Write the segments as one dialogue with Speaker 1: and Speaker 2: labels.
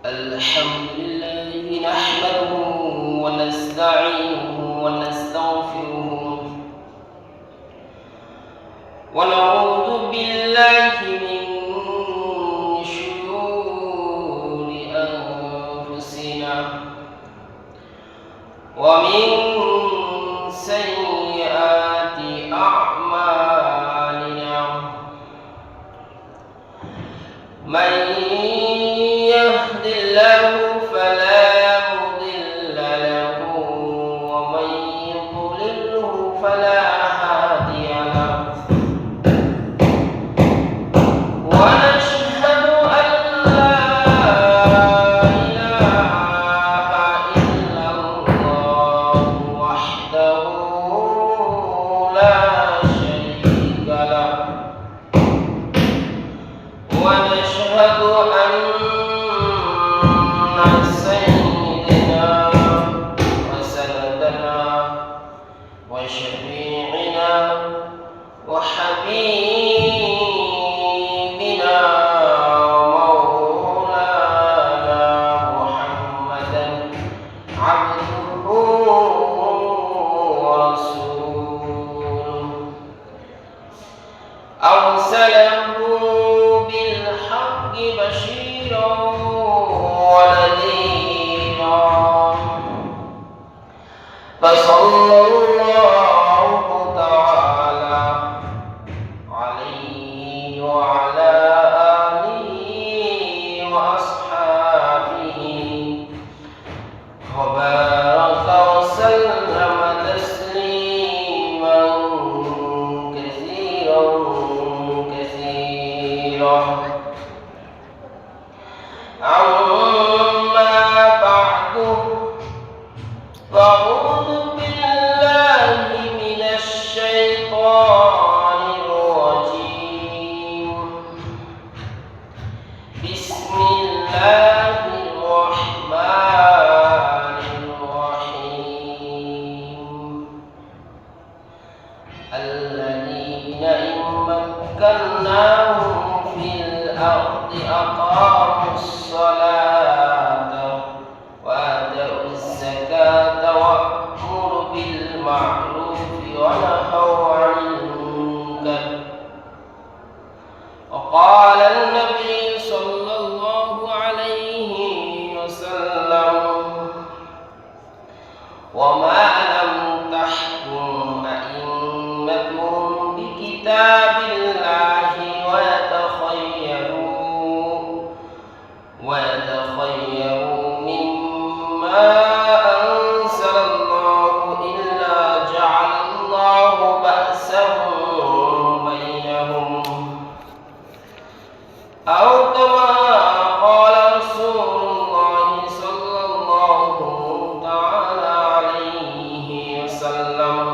Speaker 1: الحمد لله نحمده ونستعينه ونستغفره ونعوذ بالله من شرور أنفسنا ومن سيئات أعمالنا من يهد الله فلا مضل له ومن يضلله فلا هادي له ونشهد أن لا إله إلا الله وحده لا شريك له ونشهد أن سيدنا وسندنا وشفيعنا وحبيبنا ومولانا محمدا عبده ورسوله أرسله بالحق بشيرا ونذيرا فصلى الله تعالى عليه وعلى آله وأصحابه وبارك وسلم تسليما كثيرا كثيرا. أما بعد فأعوذ بالله من الشيطان الرجيم. بسم الله الرحمن الرحيم. الذين إن مكناهم في الأرض أقاموا الصلاة وآتوا الزكاة وأمروا بالمعروف ونهوا عن المنكر. وقال النبي صلى الله عليه وسلم: وما لم تحكم أئمتهم بكتاب الله ويتخيروا مما أنزل الله إلا جعل الله بأسهم بينهم أو كما قال رسول الله صلى الله تعالى عليه وسلم.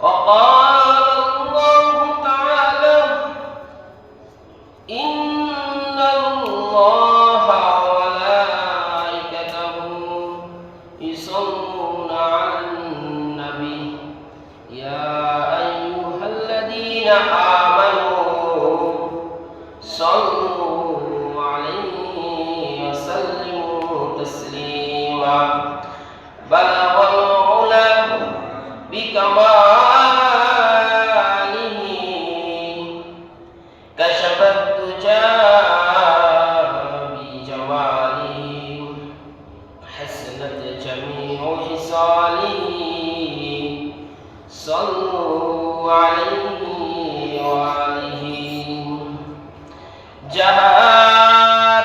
Speaker 1: وقال الله تعالى: إن الله وملائكته يصلون على النبي يا أيها الذين آمنوا صلوا عليه وسلموا تسليما. بلغ العلا بكماله كشف الدجى بجماله حسنت جميع خصاله. صلوا عليه وآله. जहाँ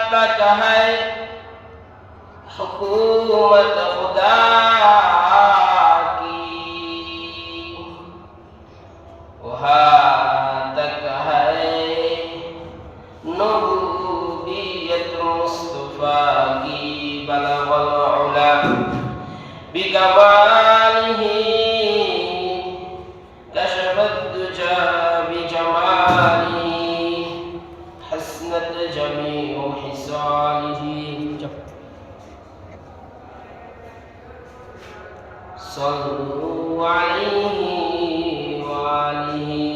Speaker 1: है हुकूमत खुदा की वहाँ तक है नबूवियत मुस्तफा की. बलगल उला बिकमालिही कशफत दुजा बिजमालिही हसनत जमीउ हिसालिही. सल्लु अलैहि व आलिहि.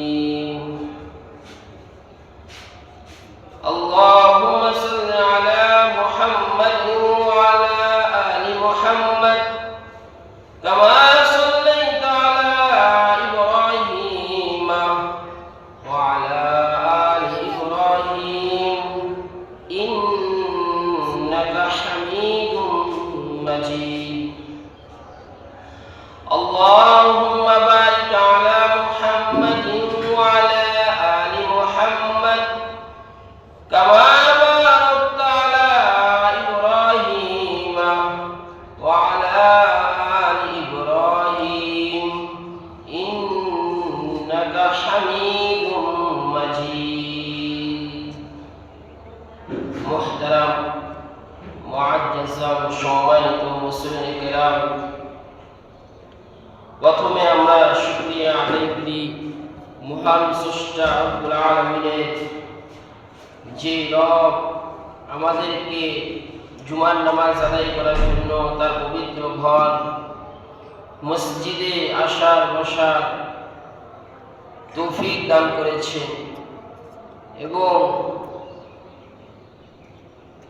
Speaker 1: اللهم صل على محمد وعلى آل محمد كما صليت على إبراهيم وعلى آل إبراهيم إنك حميد مجيد اللهم بارك على محمد وعلى آل محمد كما باركت على إبراهيم وعلى آل إبراهيم إنك حميد مجيد محترم معزز সম্মানিত মুসলিম কিরাম, প্রথমে আমরা শুকরিয়া আদায় করি মহান স্রষ্টা রব্বুল আলামিনের, যে রব আমাদেরকে জুমার নামাজ আদায় করার জন্য তার পবিত্র ঘর মসজিদে আসার বসার তৌফিক দান করেছে এবং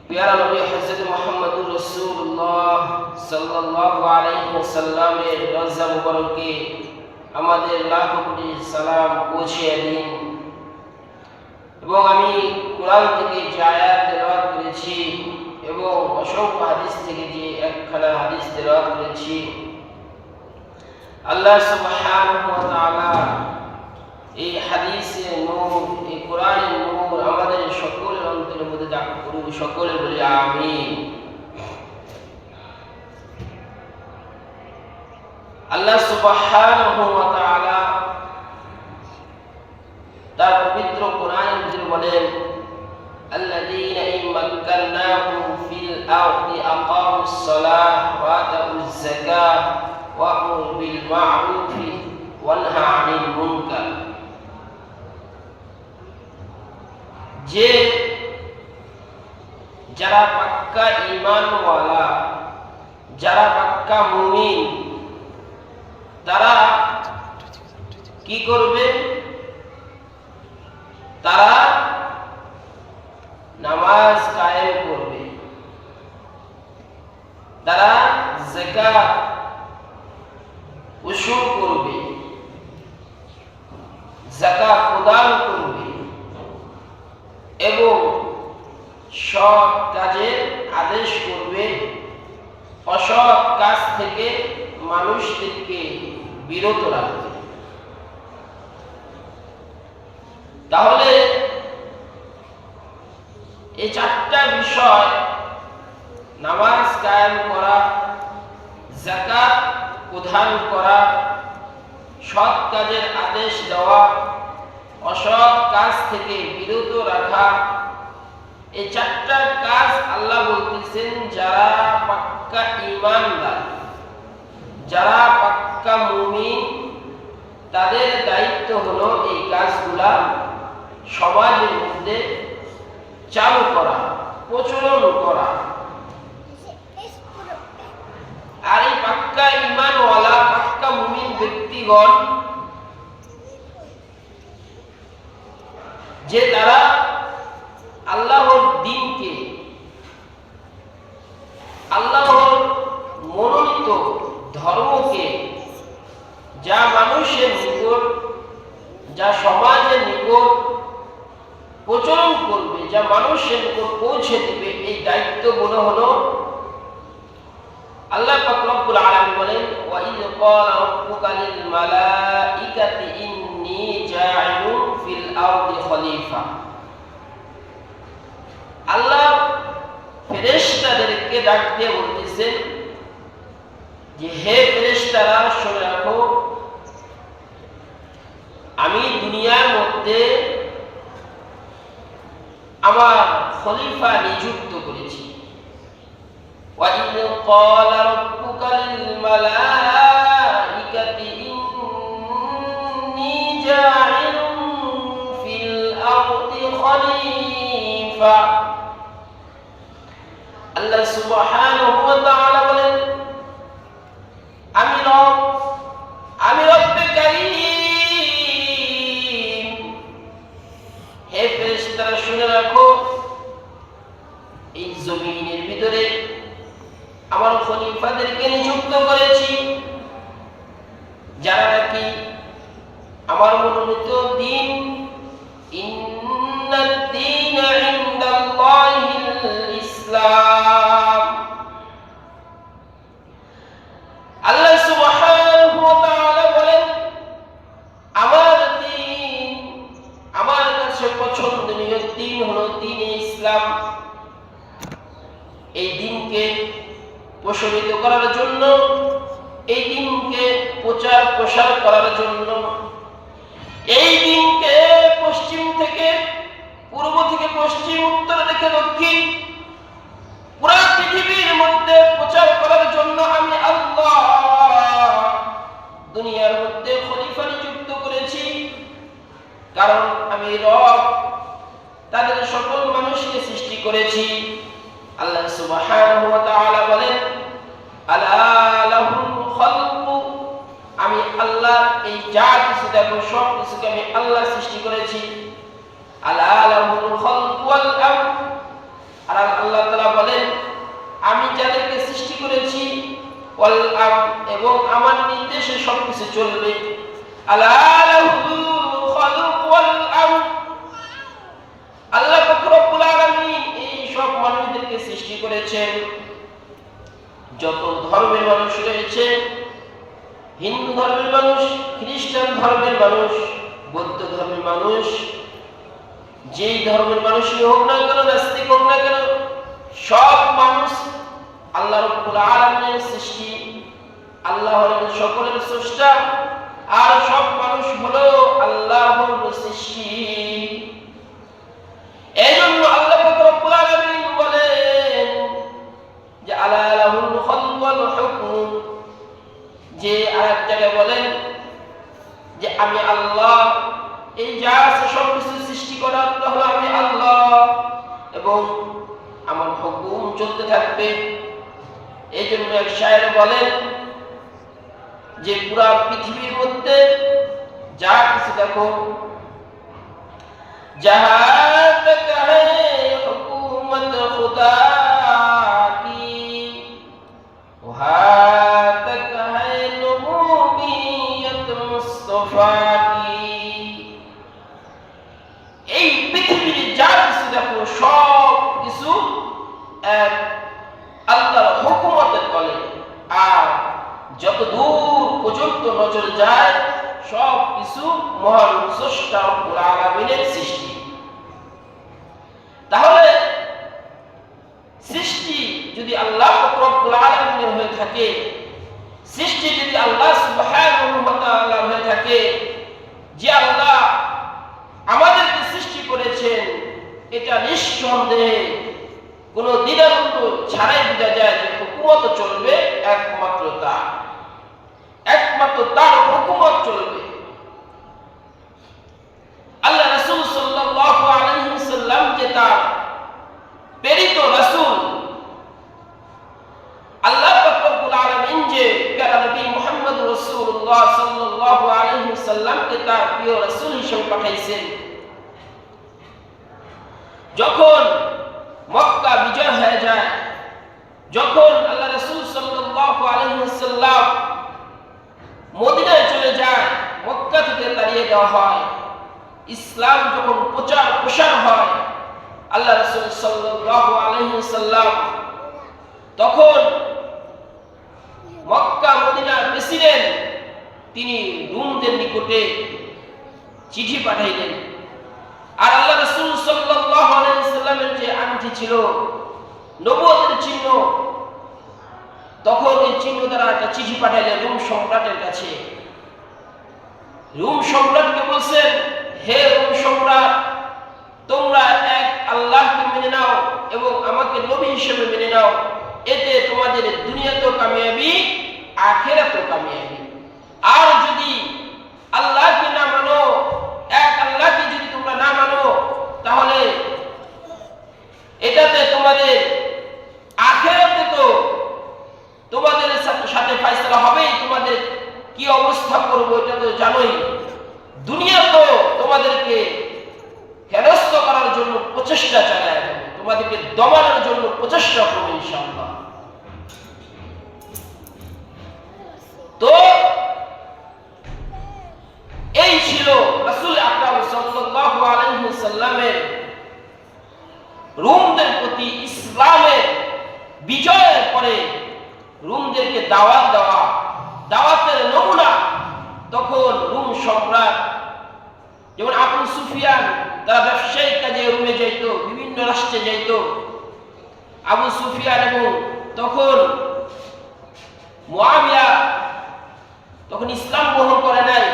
Speaker 1: প্যারা নবী হযরত মুহাম্মদুর রাসূলুল্লাহ সাল্লাল্লাহু আলাইহি ওয়াসাল্লামের রওজা মুবারকে আমাদের লাখ কোটি সালাম পৌঁছিয়ে দিন। এবং আমি কোরআন থেকে যে আয়াত তেলাওয়াত করেছি এবং অসংখ্য হাদিস থেকে যে একখানা হাদিস তেলাওয়াত করেছি, আল্লাহ সুবহানাহু ওয়া তাআলা এই হাদিসের নূর, এই কোরআনের নূর আমাদের সকলের অন্তরের মধ্যে দাখিল করুন। সকলে বলি আমিন। আল্লাহ সুবহানাহু ওয়া তাআলা তার পবিত্র কোরআনের ভিতরে বলেন, আল্লাযীনা ইম্মাক্কানাহুম ফিল আরদি আকামুস সালাহ ওয়া আতাউজ যাকাহ ওয়া আমরু বিল মা'রুফ ওয়া নাহা আনিল মুনকার। যে যারা পাক্কা ঈমানওয়ালা, যারা পাক্কা মুমিন, তারা কি করবে? তারা নামাজ কায়েম করবে, তারা যাকাত উসুল করবে, যাকাত প্রদান করবে এবং সৎ কাজের আদেশ করবে, অসৎ কাজ থেকে মানুষদেরকে বিরত রাখবে। তাহলে এই চারটা বিষয়, নামাজ কায়েম করা, যাকাত প্রদান করা, সৎ কাজের আদেশ দেওয়া, অসৎ কাজ থেকে বিরত রাখা, এই চারটা কাজ আল্লাহ বলতেছেন যারা পাক্কা ঈমানদার, যারা পাক্কা মুমিন, তাদের দায়িত্ব হলো এই কাজগুলা সমাজের মধ্যে চালু করা, প্রচলন করা। আর এই পাক্কা ঈমানওয়ালা, পাক্কা মুমিন ব্যক্তিগণ যে তারা আল্লাহর দ্বীনকে, আল্লাহর মনোনীত ধর্মকে যা মানুষের নিকট, যা সমাজের নিকট প্রচলন করবে, যা মানুষের নিকট পৌঁছে দিবে, এই দায়িত্বগুলো হলো আল্লাহ পাক রব্বুল আলামিন বলেন, ওয়া ইয ক্বালা রাব্বুকা লিল মালাইকাতি ইন্নী জাইলুন ফিল আরদি খলিফা। আল্লাহ ফেরেশতাদেরকে ডাক দিয়ে বলতেছেন যে, হে ফেরেশতারা শুনে রাখো, আমি দুনিয়ার মধ্যে আমার খলিফা নিযুক্ত করেছি। وَإِذْ قَالَ رَبُّكَ لِلْمَلَائِكَةِ إِنِّي جَاعِلٌ فِي الْأَرْضِ خَلِيفَةً। আল্লাহ সুবহানাহু ওয়া তাআলা বলেন, আমি রব্বে কারীম। হে ফেরেশতারা শুনে রাখো, রাখো, এই জমিনের ভিতরে আমার খলিফাদেরকে নিযুক্ত করেছি, যারা নাকি আমার মনোনীত দিন, ইন্নাদ দীনা ইনদাল্লাহিল ইসলাম। আল্লাহ সুবহানাহু ওয়া তাআলা বলেন, আমার দিন, আমার কাছে পছন্দনীয় দিন হলো দ্বীনে ইসলাম। এই দিনকে প্রসারিত করার জন্য, এই দিনকে প্রচার প্রসার করার জন্য, এই দিনকে পশ্চিম থেকে পূর্ব থেকে পশ্চিম, উত্তর থেকে দক্ষিণ, পুরো পৃথিবীর মধ্যে প্রচার করার জন্য আমি আল্লাহ দুনিয়ার মধ্যে খলিফা নিযুক্ত করেছি। কারণ আমি রব তাদের সকল মানুষকে সৃষ্টি করেছি। আল্লাহ সুবহানাহু ওয়া তাআলা বলেন, আলা লাহুল খালকু, আমি আল্লাহ এই যা কিছু দেখো সব কিছুকে আমি আল্লাহ সৃষ্টি করেছি। আলা লাহুল খালকু ওয়াল আমর, আর আল্লাহ তাআলা বলেন, আমি যাদেরকে সৃষ্টি করেছি, ওয়াল আমর, এবং আমার নির্দেশে সবকিছু চলবে। আলা লাহুল খালকু ওয়াল আমর, আল্লাহ পাক রব্বুল আলামিন এই সব মানুষদেরকে সৃষ্টি করেছেন। যত ধর্মের মানুষ রয়েছে, হিন্দু ধর্মের মানুষ, খ্রিস্টান ধর্মের মানুষ, বৌদ্ধ ধর্মের মানুষ, যেই ধর্মের মানুষই হোক না কেন, নাস্তিক হোক না কেন, সব মানুষ আল্লাহ রাব্বুল আলামিনের সৃষ্টি। আল্লাহ হলেন সকলের স্রষ্টা, আর সব মানুষ হলো আল্লাহর সৃষ্টি। এই জন্য আল্লাহ পাক রব্বুল আলামিন বলেন যে আলা লাহুল খালকু ওয়াল হুকম, যে আরেক জায়গায় বলেন যে আমি আল্লাহ, এই যা আছে সবকিছু সৃষ্টি করা আল্লাহ হলো আমি আল্লাহ, এবং আমার হুকুম চলতে থাকবে। এই জন্য এক শায়ের বলেন যে পুরা পৃথিবীর মধ্যে যা কিছু দেখো, जहां तक है हुकूमत खुदा की, वहां तक है नबूवियत मुस्तफा की। এই পৃথিবীর যা কিছু দেখো সব কিছু এক আল্লাহর হুকুমতের তলে, আর যত দূর পর্যন্ত নজর যায় সব কিছু মহান স্রষ্টা রব্বুল আলামিনের সৃষ্টি। তাহলে সৃষ্টি যদি আল্লাহ রব্বুল আলামিনের হয়ে থাকে, সৃষ্টি যদি আল্লাহ সুবহানাহু ওয়া তাআলার হয়ে থাকে, যে আল্লাহ আমাদেরকে সৃষ্টি করেছেন, এটা নিঃসন্দেহে কোনো দ্বিধাদ্বন্দ্ব ছাড়াই বোঝা যায় যে হুকুমত চলবে একমাত্র তার, একমাত্র তার হুকুমত চলবে। আল্লাহ রাসূল সাল্লাল্লাহু আলাইহি ওয়াসাল্লাম যে তার প্রেরিত রাসূল, আল্লাহ পাক রব্বুল আলামিন যে প্যারা নবী মুহাম্মদ রাসূলুল্লাহ সাল্লাল্লাহু আলাইহি ওয়াসাল্লামকে তার প্রিয় রাসূল হিসেবে পাঠাইছেন। যখন মক্কা বিজয় হয়ে যায়, যখন আল্লাহ রাসূল সাল্লাল্লাহু আলাইহি ওয়াসাল্লাম মদিনায় চলে যায়, মক্কা থেকে তাড়িয়ে দেওয়া হয়, ইসলাম যখন প্রচার প্রসার হয়, আল্লাহ রাসূল সাল্লাল্লাহু আলাইহি ওয়াসাল্লাম তখন মক্কা মদিনার প্রেসিডেন্ট তিনি রোমদের নিকটে চিঠি পাঠাইলেন। আর আল্লাহ রাসূল সাল্লাল্লাহু আলাইহি ওয়াসাল্লামের যে আংটি ছিল নবুয়তের চিহ্ন, তখন এই চিহ্ন দ্বারা একটা চিঠি পাঠাইলেন রোম সম্রাটের কাছে। রোম সম্রাটকে বলছেন, হে রোম সম্রাট, তোমরা এক আল্লাহকে মেনে নাও এবং আমাকে নবী হিসেবে মেনে নাও, এতে তোমাদের দুনিয়াতেও কামিয়াবি, আখিরাতেও কামিয়াবি। আর যদি আল্লাহকে না মানো, এক আল্লাহকে যদি তোমরা না মানো, তাহলে এটাতে তোমাদের আখিরাতে তো তোমাদের সাথে ফয়সালা হবেই, তোমাদের কি অবস্থা করবো এটা তো জানোই। দুনিয়া তো তোমাদেরকে হেনস্থ করার জন্য প্রচেষ্টা চালায় যাবে, তোমাদেরকে দমানোর জন্য প্রচেষ্টা করবে ইনশাআল্লাহ। তো এই ছিল রাসূল আকরাম সাল্লাল্লাহু আলাইহি ওয়াসাল্লামের রোমদের প্রতি ইসলামের বিজয়ের পরে রোমদেরকে দাওয়াত দেওয়া, দাওয়াতের নমুনা। তখন রোম সম্রাট যেমন আবু সুফিয়ান, তারা ব্যবসায়িক কাজে রোমে যাইত, বিভিন্ন রাষ্ট্রে যাইত। আবু সুফিয়ান এবং তখন মুআবিয়া তখন ইসলাম গ্রহণ করে নাই।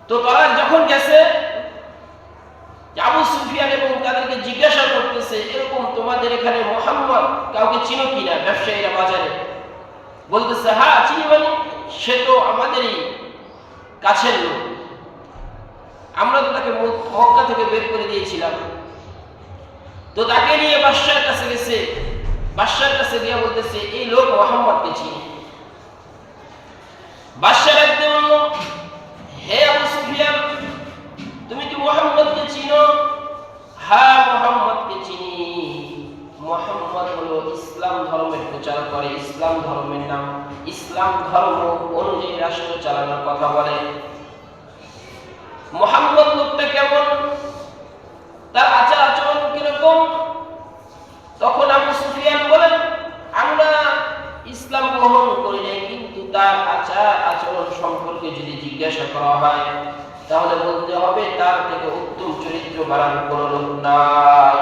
Speaker 1: তো তারা যখন গেছে, আবু সুফিয়ান এবং তাদেরকে জিজ্ঞাসা করতেছে, এরকম তোমাদের এখানে মুহাম্মদ কাউকে চিনো কিনা? ব্যবসায়ীরা বাজারে বলতেছে, হ্যাঁ চিনি, মানে সে তো আমাদেরই কাছের লোক, আমরা তো তাকে মক্কা থেকে বের করে দিয়েছিলাম। তো তাকে নিয়ে বাদশার কাছে গেছে, বাদশার কাছে গিয়ে বলতেছে, এই লোক মুহাম্মদকে চিনি। বাদশা ডাকতে বলল, হে আবু সুফিয়ান, তুমি কি মুহাম্মদকে চিনো? হ্যাঁ মুহাম্মদকে চিনি। মুহাম্মদ হলো ইসলাম ধর্মের প্রচার করে, ইসলাম ধর্মের নাম, ইসলাম ধর্ম অনুযায়ী রাষ্ট্র চালানোর কথা বলে। মুহাম্মদ লোকটা কেমন, তার আচার আচরণ কিরকম? তখন আবু সুফিয়ান বলেন, আমরা ইসলাম গ্রহণ করি নাই, কিন্তু তার আচার আচরণ সম্পর্কে যদি জিজ্ঞাসা করা হয় তাহলে বলতে হবে তার থেকে উত্তম চরিত্র বাড়ার কোনো লোক নাই,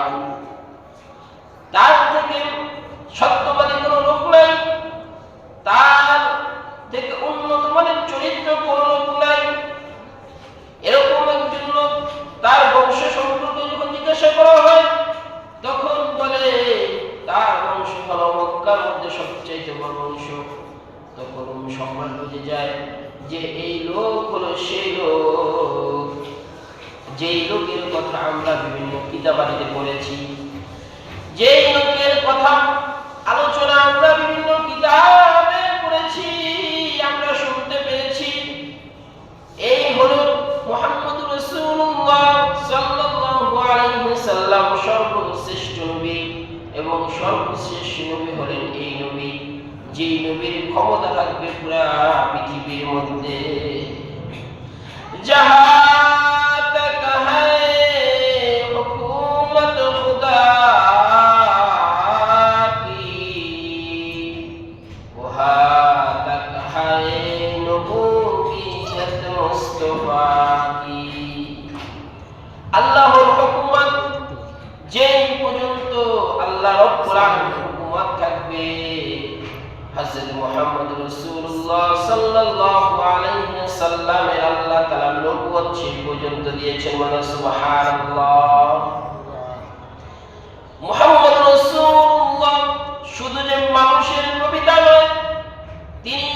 Speaker 1: তার থেকে সত্যবাদী কোনো লোক নাই, তার থেকে উন্নত মানের চরিত্র কোনো লোক নাই। এরকম একজন লোক, তার বংশ সম্পর্কে যখন জিজ্ঞাসা করা হয় তখন বলে তার বংশ হলো মক্কার মধ্যে সবচেয়ে বড় বংশ। তখন সম্মান বুঝে যায় যে এই লোক হলো সেই লোক, যেই লোকের কথা আমরা বিভিন্ন কিতাবাদিতে পড়েছি, যেই লোকের কথা আলোচনা আমরা বিভিন্ন কিতাবে পড়েছি, আমরা শুনতে পেরেছি। এই হলো মুহাম্মদুর রাসূলুল্লাহ সাল্লাল্লাহু আলাইহি ওয়াসাল্লাম, সর্বশ্রেষ্ঠ নবী। এবং সর্বশ্রেষ্ঠ নবী হলেন এই নবী, যেই নবীর ক্ষমতা থাকবে পুরা পৃথিবীর মধ্যে। জাহাঁ তক হ্যায় হুকুমত খুদা কি, ওহা তক হ্যায় নবুওয়ত মুস্তাফা কি। আল্লাহর হুকুমত যেই পর্যন্ত আল্লাহ রাব্বুল আলামিন হুকুমত থাকবে, হযরত মুহাম্মদ রাসূলুল্লাহ সাল্লাল্লাহু আলাইহি ওয়াসাল্লামের আল্লাহ তাআলা নবুয়ত সেই পর্যন্ত দিয়েছেন। বলেন সুবহানাল্লাহ। মুহাম্মদ রাসূলুল্লাহ শুধু যে মানুষের নবী তা নয়, তিনি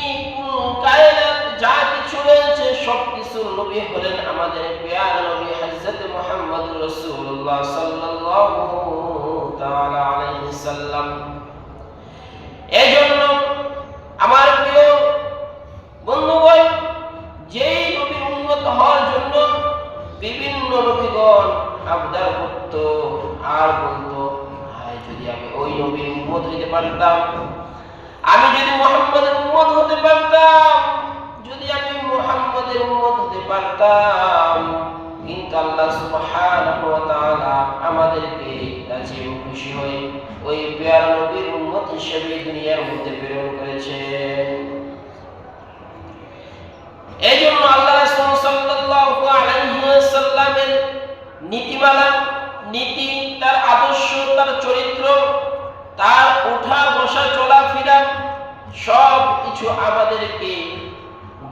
Speaker 1: কায়নাত যা কিছু রয়েছে সবকিছুর নবী হলেন আমাদের প্রিয় নবী হযরত মুহাম্মদ রাসূলুল্লাহ সাল্লাল্লাহু তাআলা আলাইহি সাল্লাম। এজন্য আমার প্রিয় বন্ধুগণ, যেই নবীর উম্মত হওয়ার জন্য বিভিন্ন নবীগণ আবদার করত আর বলতো, হায় যদি আমি ওই নবীর উম্মত হইতে পারতাম, আমি যদি মুহাম্মদের উম্মত হতে পারতাম, যদি আমি মুহাম্মদের উম্মত হতে পারতাম। কিন্তু আল্লাহ সুবহানাহু ওয়া তাআলা আমাদেরকে রাজি ও খুশি হয়ে ওই প্রিয় নবীর উম্মত হিসেবে দুনিয়ার মধ্যে প্রেরণ করেছেন। এইজন্য আল্লাহ রাসূল সাল্লাল্লাহু আলাইহি ওয়াসাল্লামের নীতিমালা, নীতি, তার আদর্শ, তার চরিত্র, তার ওঠা বসা চলাফেরা সব কিছু আমাদেরকে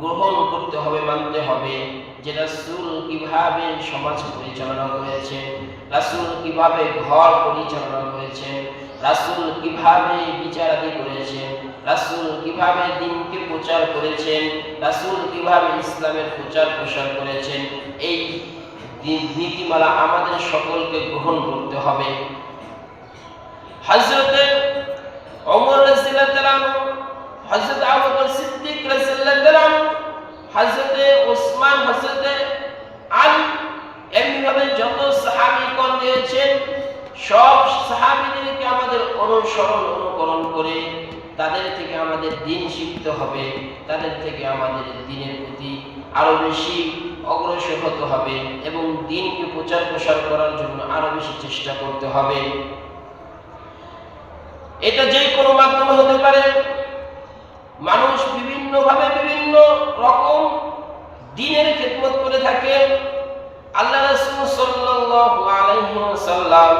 Speaker 1: গ্রহণ করতে হবে, মানতে হবে। যে রাসূল কিভাবে সমাজ পরিচালনা করেছেন, রাসূল কিভাবে ঘর পরিচালনা করেছেন, রাসূল কিভাবে বিচারাদি করেছেন, রাসূল কিভাবে দ্বীনকে প্রচার করেছেন, রাসূল কিভাবে ইসলামের প্রচার প্রসার করেছেন, এই নীতিমালা আমাদের সকলকে গ্রহণ করতে হবে। হযরত ওমর রাদিয়াল্লাহু আনহু, হযরত আবু বকর সিদ্দিক রাদিয়াল্লাহু আনহু, হযরত ওসমান, হযরত আলী, এমনিভাবে যত সাহাবীগণ অনুকরণ করে তাদের থেকে আমাদের দিন শিখতে হবে, তাদের থেকে আমাদের দিনের প্রতি আরো বেশি অগ্রসর হতে হবে এবং দিনকে প্রচার প্রসার করার জন্য আরো বেশি চেষ্টা করতে হবে। এটা যে কোনো মাধ্যমে হতে পারে। মানুষ বিভিন্নভাবে বিভিন্ন রকম দ্বীনের খেদমত করে থাকে। আল্লাহ রাসূল সাল্লাল্লাহু আলাইহি ওয়াসাল্লাম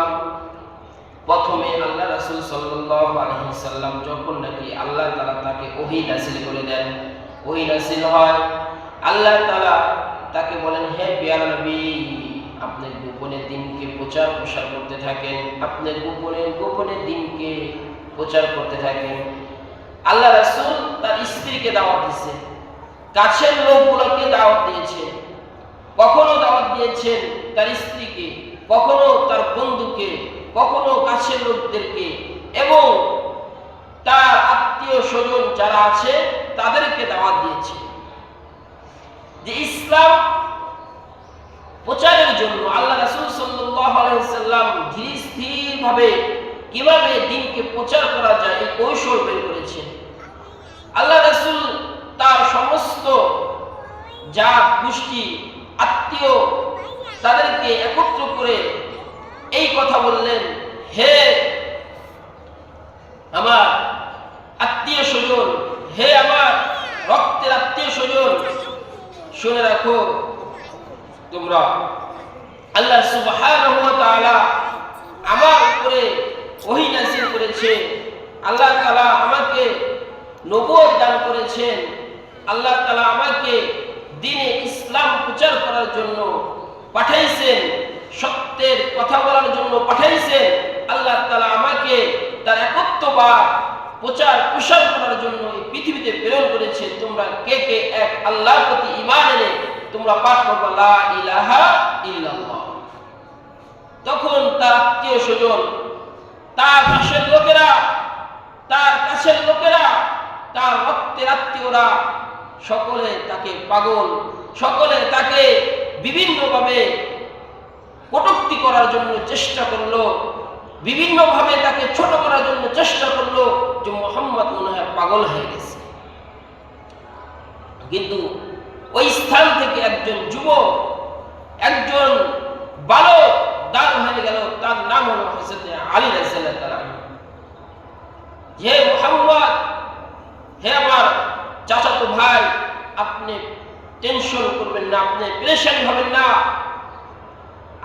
Speaker 1: প্রথমে আল্লাহ রাসূল সাল্লাল্লাহু আলাইহি ওয়াসাল্লাম যখন নাকি আল্লাহ তাআলা তাকে ওহী নাযিল করে দেন, ওহী নাযিল হয়, আল্লাহ তাআলা তাকে বলেন, হে প্রিয় নবী, আপনি গোপনে দ্বীনকে প্রচার প্রসার করতে থাকেন, আপনি গোপনে দ্বীনকে প্রচার করতে থাকেন। আল্লাহ রাসূল তার স্ত্রীকে দাওয়াত দিয়েছেন, কাছের লোকগুলোকে দাওয়াত দিয়েছেন, কখনো দাওয়াত দিয়েছেন তার স্ত্রীকে, কখনো তার বন্ধুকে, কখনো কাছের লোকদেরকে এবং তার আত্মীয় স্বজন যারা আছে তাদেরকে দাওয়াত দিয়েছে যে ইসলাম প্রচারের জন্য আল্লাহ রাসূল সাল্লাল্লাহু আলাইহি ওয়াসাল্লাম ধীরে স্থিরভাবে কিভাবে দ্বীনকে প্রচার করা যায় এই কৌশল বের করেছেন। আল্লাহ রাসূল তার সমস্ত জাত গোষ্ঠী আত্মীয় তাদেরকে একত্র করে এই কথা বললেন, হে আমার আত্মীয় স্বজন, হে আমার রক্তের আত্মীয় স্বজন, শুনে রাখো, তোমরা আল্লাহ সুবহানাহু ওয়া তাআলা আমার উপরে ওহী নাযিল করেছে, আল্লাহ তাআলা আমাকে নবুয়ত দান করেছেন, আল্লাহ তাআলা আমাকে দ্বীনে ইসলাম প্রচার করার জন্য পাঠাইছেন, সত্যের কথা বলার জন্য পাঠাইছেন। আল্লাহ তাআলা আমাকে তার একত্ববাদ প্রচার প্রসার করার জন্য এই পৃথিবীতে প্রেরণ করেছে। তোমরা কে কে এক আল্লাহর প্রতি ঈমান এনে তোমরা পাঠ করবে লা ইলাহা ইল্লাল্লাহ। তখন তার আত্মীয় স্বজন, তার কাছের লোকেরা, তার রক্তের আত্মীয়রা সকলে তাকে পাগল, সকলে তাকে বিভিন্নভাবে কটূক্তি করার জন্য চেষ্টা করলো, বিভিন্নভাবে তাকে ছোট করার জন্য চেষ্টা করলো যে মুহাম্মদ মনে হয় পাগল হয়ে গেছে। কিন্তু ওই স্থান থেকে একজন যুবক, একজন বালক দাঁড় হয়ে গেল, তার নাম হলো হযরত আলী রাদিয়াল্লাহু তাআলা। হে মুহাম্মদ, হে আমার চাচাতো ভাই, আপনি টেনশন করবেন না, আপনি পেরেশানি হবেন না।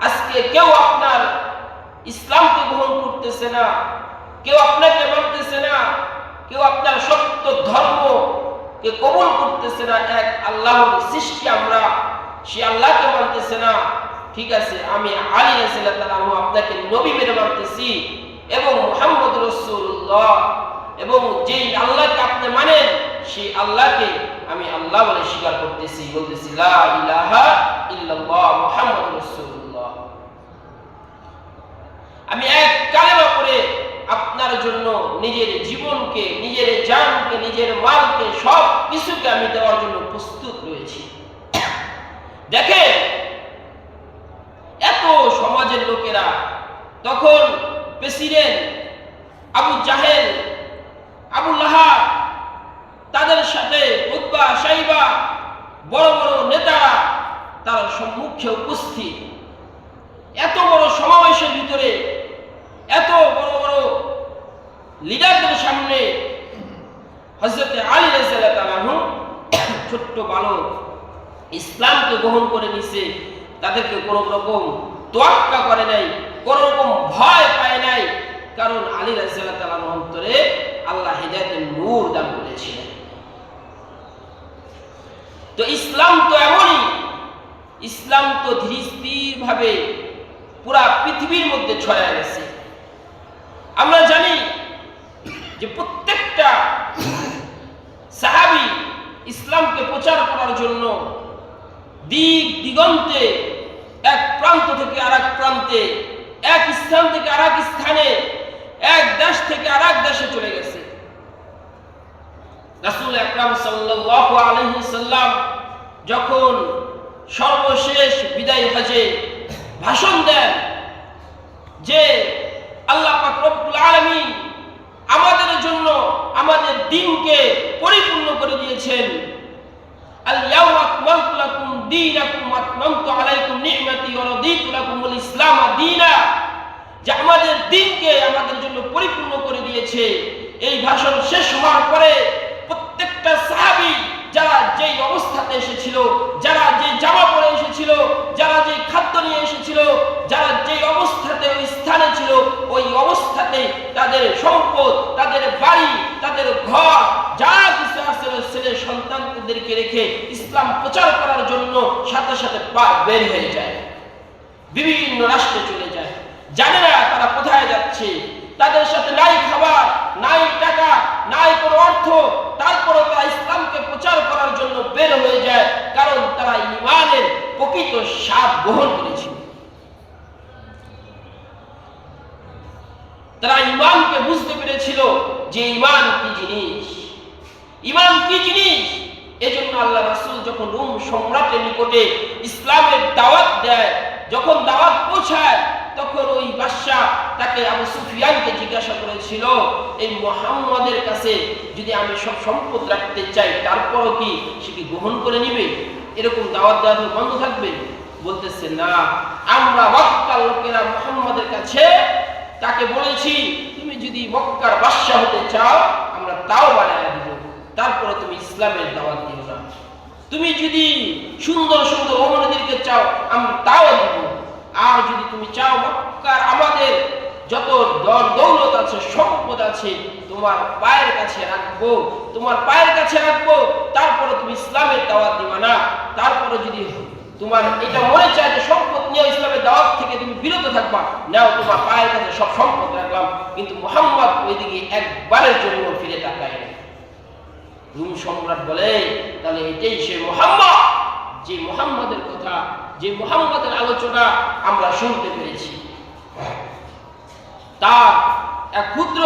Speaker 1: আজকে কেউ আপনার ইসলামকে গ্রহণ করতেছে না, কেউ আপনাকে মানতেছে না, কেউ আপনার সত্য ধর্মকে কবুল করতেছে না। এক আল্লাহর সৃষ্টি আমরা, সে আল্লাহকে মানতেছে না। ঠিক আছে, আমি আলী রাদিয়াল্লাহু তাআলা আপনাকে নবী মেনে মানতেছি এবং মুহাম্মদ রাসূলুল্লাহ, এবং যেই আল্লাহকে আপনি মানেন সেই আল্লাহকে আমি আল্লাহ বলে স্বীকার করতেছি, বলতেছি লা ইলাহা ইল্লাল্লাহ মুহাম্মাদুর রাসূলুল্লাহ। আমি এক কালেমা পড়ে আপনার জন্য নিজের জীবনকে, নিজের জানকে, নিজের মালকে, সব কিছুকে আমি দেওয়ার জন্য প্রস্তুত রয়েছি। দেখেন, এত সমাজের লোকেরা, তখন প্রেসিডেন্ট আবু জাহেল, আবু লাহাব, তাদের সাথে উতবা, শাইবা, বড় বড় নেতারা তার সম্মুখে উপস্থিত। এত বড় সমাবেশের ভিতরে, এত বড় বড় লিডারদের সামনে হযরত আলী রাদিয়াল্লাহু তাআলা ছোট্ট বালক ইসলামকে গ্রহণ করে নিছে। তাদেরকে কোনো রকম তোয়াক্কা করে নাই, কোনো রকম ভয় পায় নাই, কারণ আলী রাদিয়াল্লাহু তাআলার অন্তরে আল্লাহ হিদায়াতের নূর দান করেছিলেন। তো ইসলাম তো এমনই, ইসলাম তো ধীরে স্থিরভাবে পুরা পৃথিবীর মধ্যে ছড়ায় গেছে। আমরা জানি যে প্রত্যেকটা সাহাবী ইসলামকে প্রচার করার জন্য দিক দিগন্তে, এক প্রান্ত থেকে আরেক প্রান্তে, এক স্থান থেকে আরেক স্থানে, এক দেশ থেকে আরেক দেশে চলে গেছে। রাসূল আকরাম সাল্লাল্লাহু আলাইহি ওয়াসাল্লাম যখন সর্বশেষ বিদায় হজে ভাষণ দেন যে আল্লাহ পাক রব্বুল আলামিন দ্বীনকে পরিপূর্ণ করে দিয়েছেন। আল ইয়াউমা আকমালতু লাকুম দীনাকুম ওয়া আতমামতু আলাইকুম নি'মাতি ওয়া রাদিতু লাকুমুল ইসলাম দীনা, যে আমাদের দ্বীনকে আমাদের জন্য পরিপূর্ণ করে দিয়েছে। এই ভাষণ শেষ হওয়ার পরে প্রত্যেকটা সাহাবী যারা যেই অবস্থাতে এসেছিল, যারা যে জামা পরে এসেছিল, যারা যে খাদ্য নিয়ে এসেছিল, যারা যেই অবস্থাতে ওই স্থানে ছিল, ওই অবস্থাতে তাদের সম্পদ, তাদের বাড়ি, তাদের ঘর, যা কিছু আছে ছেলে সন্তানদেরকে রেখে ইসলাম প্রচার করার জন্য সাথে সাথে বের হয়ে যায়, বিভিন্ন রাষ্ট্রে চলে যায়। জানে না তারা কোথায় যাচ্ছে, তাদের সাথে নাই খাবার, নাই টাকা, নাই কোনো অর্থ, তারপরে তারা ইসলামকে প্রচার করার জন্য বের হয়ে যায়, কারণ তারা ঈমানের প্রকৃত স্বাদ গ্রহণ করেছিল। তারা ঈমানকে বুঝতে পেরেছিল যে ঈমান কি জিনিস, ঈমান কি জিনিস। এজন্য আল্লাহ রাসূল যখন রোম সম্রাটের নিকটে ইসলামের দাওয়াত দেয়, যখন দাওয়াত পৌঁছায়, তখন ওই বাদশা তাকে আবু সুফিয়ানকে জিজ্ঞাসা করেছিল, এই মুহাম্মাদের কাছে যদি আমি সব সম্পদ রাখতে চাই, তারপরও কি সে কি গ্রহণ করে নিবে? এরকম দাওয়াত দেওয়া বন্ধ থাকবে? বলতেছে না, আমরা মক্কার লোকেরা মুহাম্মাদের কাছে তাকে বলেছি, তুমি যদি মক্কার বাদশা হতে চাও আমরা তাও বানায় দিব, তারপরে তুমি ইসলামের দাওয়াত দিও না। তুমি যদি সুন্দর সুন্দর অমরদেরকে চাও আমরা তাও দিব, আর যদি তুমি চাও মক্কার আমাদের যত দৌলত আছে, সম্পদ আছে, তোমার পায়ের কাছে রাখবো, তোমার পায়ের কাছে রাখবো, তারপরে তুমি ইসলামের দাওয়াত দিবা না। তারপরে যদি তোমার এটা মনে চায় যে সম্পদ নিয়ে ইসলামের দাওয়াত থেকে তুমি বিরত থাকবা, নাও তোমার পায়ের কাছে সব সম্পদ রাখলাম। কিন্তু মুহাম্মদ ওইদিকে একবারের জন্য ফিরে তাকায় না। রোম সম্রাট বলে, তাহলে এটাই সে মুহাম্মদ, যে মুহাম্মদের কথা, যে মুহাম্মদের আলোচনা আমরা শুনতে পেরেছি। তার এক ক্ষুদ্র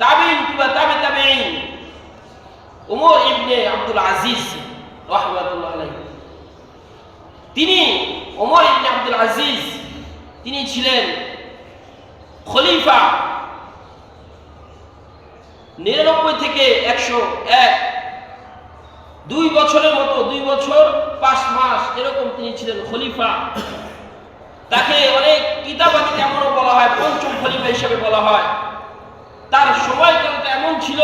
Speaker 1: তাবিঈন কিংবা তাবিঈন ওমর ইবনে আব্দুল আজিজ রাহমাতুল্লাহ আলাইহি, তিনি ওমর ইবনে আব্দুল আজিজ, তিনি ছিলেন খলিফা 99 থেকে 101, 2 বছরের মতো, 2 বছর 5 মাস এরকম তিনি ছিলেন খলিফা। তাকে অনেক কিতাবাদিতে এমনও বলা হয় পঞ্চম খলিফা হিসেবে বলা হয়। তার সময়কালটা এমন ছিল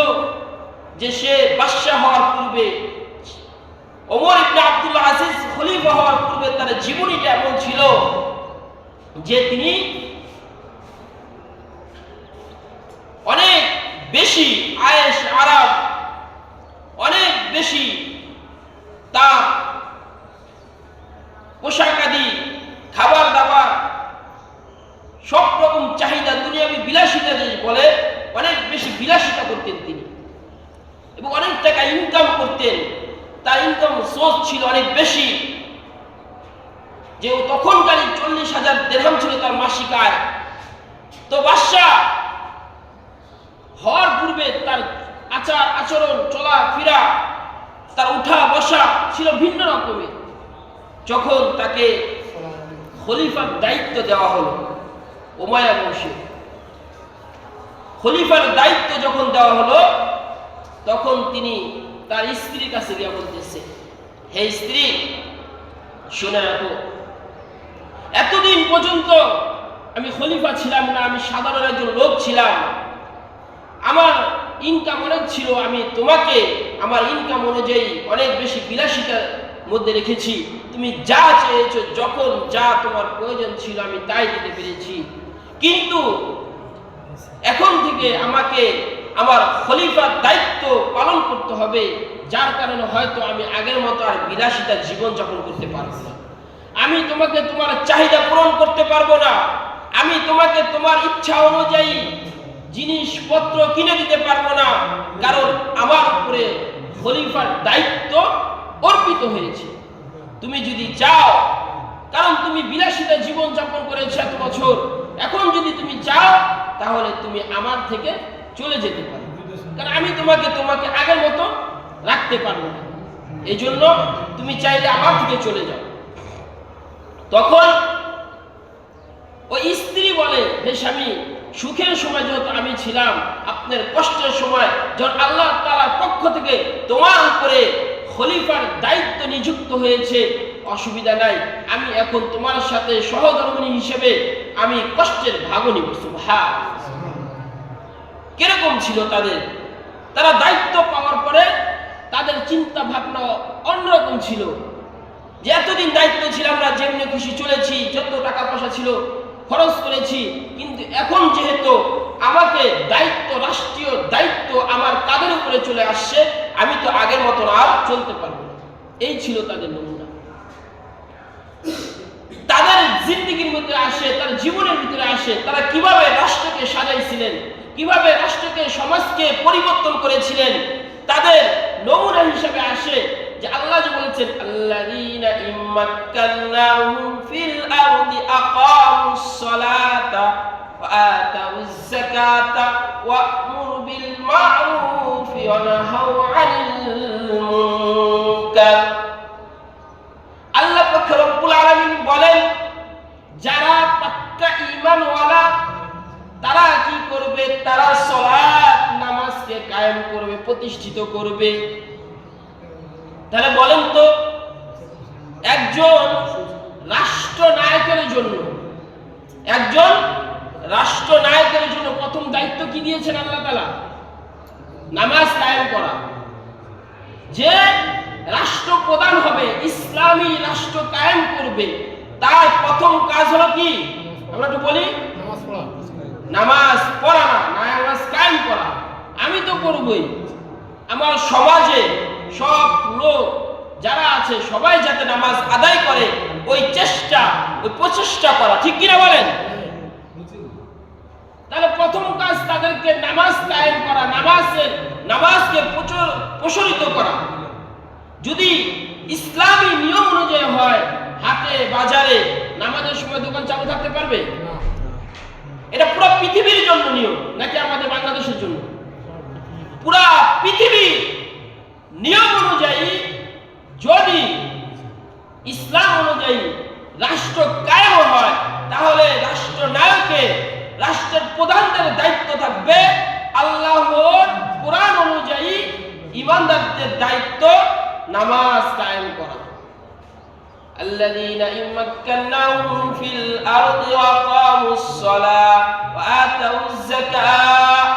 Speaker 1: যে সে বাদশা হওয়ার পূর্বে, ওমর ইবনে আব্দুল আজিজ খলিফা হওয়ার পূর্বে তার জীবনীটা এমন ছিল যে তিনি অনেক বেশি আয়েশ আরাম, অনেক বেশি তার পোশাক আদি, খাবার দাবার, সব রকম চাহিদা, দুনিয়াবি বিলাসিতা যে বলে, অনেক বেশি বিলাসিতা করতেন তিনি, এবং অনেক টাকা ইনকাম করতেন। তার ইনকাম সোর্স ছিল অনেক বেশি, যে তখনকার 40,000 দিরহাম ছিল তার মাসিক আয়। তো বাদশা হওয়ার পূর্বে তার আচার আচরণ, চলাফেরা, তার উঠা বসা ছিল ভিন্ন রকমের। যখন তাকে খলিফার দায়িত্ব দেওয়া হলো, উমাইয়া বংশে খলিফার দায়িত্ব যখন দেওয়া হলো, তখন তিনি তার স্ত্রীর কাছে গিয়ে বলতেছে, হে স্ত্রী, শুনে রাখো, এতদিন পর্যন্ত আমি খলিফা ছিলাম না, আমি সাধারণ একজন লোক ছিলাম, আমার ইনকাম অনেক ছিল, আমি তোমাকে আমার ইনকাম অনুযায়ী অনেক বেশি বিলাসিতার মধ্যে রেখেছি। তুমি যা চেয়েছো, যখন যা তোমার প্রয়োজন ছিল আমি তাই দিতে পেরেছি। কিন্তু এখন থেকে আমাকে আমার খলিফার দায়িত্ব পালন করতে হবে, যার কারণে হয়তো আমি আগের মতো আর বিলাসিতার জীবন যাপন করতে পারবো না। আমি তোমাকে তোমার চাহিদা পূরণ করতে পারবো না, আমি তোমাকে তোমার ইচ্ছা অনুযায়ী জিনিসপত্র কিনে দিতে পারবো না, কারণ আমার উপরে খলিফার দায়িত্ব অর্পিত হয়েছে। তুমি যদি চাও, কারণ তুমি বিলাসিতা জীবন যাপন করেছো এত বছর, এখন যদি তুমি চাও তাহলে তুমি আমার থেকে চলে যেতে পারো, কারণ আমি তোমাকে আগের মতো রাখতে পারবো না, এই জন্য তুমি চাইলে আমার থেকে চলে যাও। তখন ওই স্ত্রী বলে, হে স্বামী, সুখের সময় যেহেতু আমি ছিলাম, আপনার কষ্টের সময় যখন আল্লাহ তাআলার পক্ষ থেকে তোমার উপরে খলিফার দায়িত্ব নিযুক্ত হয়েছে, অসুবিধা নাই, আমি এখন তোমার সাথে সহধর্মিণী হিসেবে আমি কষ্টের ভাগও নিব। সুবহানাল্লাহ। কিরকম ছিল তাদের? তারা দায়িত্ব পাওয়ার পরে তাদের চিন্তা ভাবনা অন্যরকম ছিল, যে এতদিন দায়িত্ব ছিলাম না, যেমনি খুশি চলেছি, যত টাকা পয়সা ছিল খরচ করেছি, কিন্তু এখন যেহেতু আমাকে দায়িত্ব, রাষ্ট্রীয় দায়িত্ব আমার কাঁধের উপরে চলে আসছে, আমি তো আগের মতন আর চলতে পারবো না। এই ছিল তাদের নমুনা। তাদের জিন্দেগির ভিতরে আসে, তার জীবনের ভিতরে আসে তারা কিভাবে রাষ্ট্রকে সাজাইছিলেন, কিভাবে রাষ্ট্রকে, সমাজকে পরিবর্তন করেছিলেন, তাদের নমুনা হিসেবে আসে যে আল্লাহ যে বলেছেন, আল্লাযীনা ইম্মাক্কান্নাহুম ফিল আরদি আকামুস সালাতা ওয়া আতাউয যাকাতা ওয়া আমুরু বিল মা'রুফি ওয়া নাহাউ আনিল মুনকার। আল্লাহ পাক রব্বুল আলামিন বলেন, যারা পাক্কা ঈমানওয়ালা তারা কি করবে? তারা সালাত, নামাজকে কায়েম করবে, প্রতিষ্ঠিত করবে। তাহলে বলেন তো, একজন রাষ্ট্রনায়কের জন্য প্রথম দায়িত্ব কি দিয়েছেন আল্লাহ তাআলা? নামাজ কায়েম করা। যে রাষ্ট্রপ্রধান হবে, ইসলামী রাষ্ট্র কায়েম করবে, তার প্রথম কাজ হলো কি? আমরা একটু বলি, নামাজ পড়া না, নামাজ কায়েম করা। আমি তো করবই, আমার সমাজে সব লোক যারা আছে সবাই যাতে নামাজ আদায় করে, ওই প্রচেষ্টা করা, ঠিক কিনা বলেন? তাহলে প্রথম কাজ তাদেরকে নামাজ কায়েম করা, নামাজকে প্রসারিত করা। যদি ইসলামী নিয়ম অনুযায়ী হয়, হাটে বাজারে নামাজের সময় দোকান চালু থাকতে পারবে? এটা পুরো পৃথিবীর জন্য নিয়ম, নাকি আমাদের বাংলাদেশের জন্য? পুরা পৃথিবীর নিয়ম অনুযায়ী যদি ইসলাম অনুযায়ী রাষ্ট্র কায়েম হয়, তাহলে রাষ্ট্রনায়কের, রাষ্ট্রের প্রধানদের দায়িত্ব থাকবে আল্লাহর কোরআন অনুযায়ী ঈমানদারদের দায়িত্ব নামাজ কায়েম করা। আল্লাযীনা ইম্মাক্কান্নাহুম ফিল আরদি ওয়া আকামুস সালাহ ওয়া আতাউয যাকাত,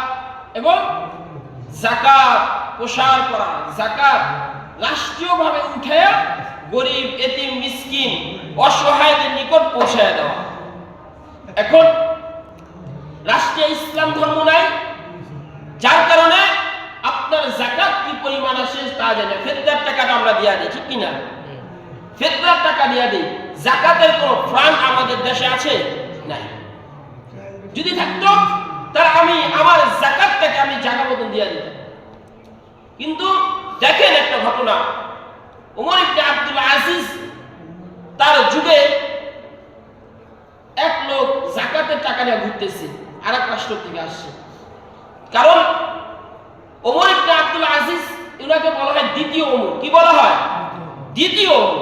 Speaker 1: এবং যাকাত প্রসার করা। যাকাত রাষ্ট্রীয়ভাবে উঠে গরিব, এতিম, মিসকিন, অসহায়দের নিকট পৌঁছায় দেওয়া। এখন রাষ্ট্রে ইসলাম ধর্ম নাই, যার কারণে আপনার যাকাত কি পরিমাণ আসে তা জানে। ফিতরার টাকাটা আমরা দিয়া দিই, ঠিক কিনা? ফিতরার টাকা দিয়া দিই। যাকাতের কোন ফান্ড আমাদের দেশে আছে? নাই। যদি থাকতো তাহলে আমি আমার যাকাতটাকে আমি জায়গা মতন দিয়া দিতাম। কিন্তু দেখেন একটা ঘটনা, ওমর ইবনে আব্দুল আজিজ তার যুগে এক লোক যাকাতের টাকা নিয়ে ঘুরতেছে, আরেক রাষ্ট্র থেকে আসছে। কারণ ওমর ইবনে আব্দুল আজিজ, উনাকে বলা হয় দ্বিতীয় ওমর। কি বলা হয়? দ্বিতীয় ওমর।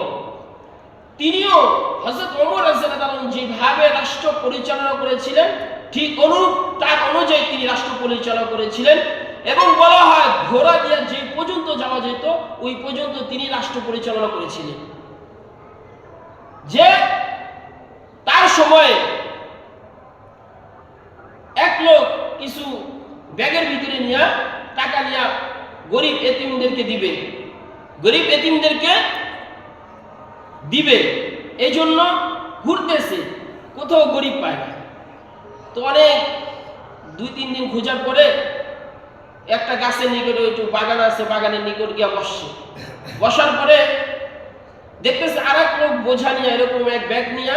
Speaker 1: তিনিও হযরত ওমর রাদিয়াল্লাহু আনহু যেভাবে রাষ্ট্র পরিচালনা করেছিলেন, ঠিক তার অনুযায়ী তিনি রাষ্ট্র পরিচালনা করেছিলেন। এবং বলা হয় ঘোড়া দিয়ে যে পর্যন্ত যাওয়া যেত ওই পর্যন্ত তিনি রাষ্ট্র পরিচালনা করেছিলেন। যে তার সময়ে এক লোক কিছু ব্যাগের ভিতরে নিয়ে টাকা নিয়ে গরিব এতিমদেরকে দিবে, এই জন্য ঘুরতেছে, কোথাও গরিব পায় না। তো অনেক 2-3 দিন খোঁজার পরে একটা গাছের নিকটে, একটু বাগান আছে, বাগানের নিকট গিয়া বসার পরে দেখতেছে আরেক লোক বোঝা নিয়ে, এরকম এক ব্যাগ নিয়ে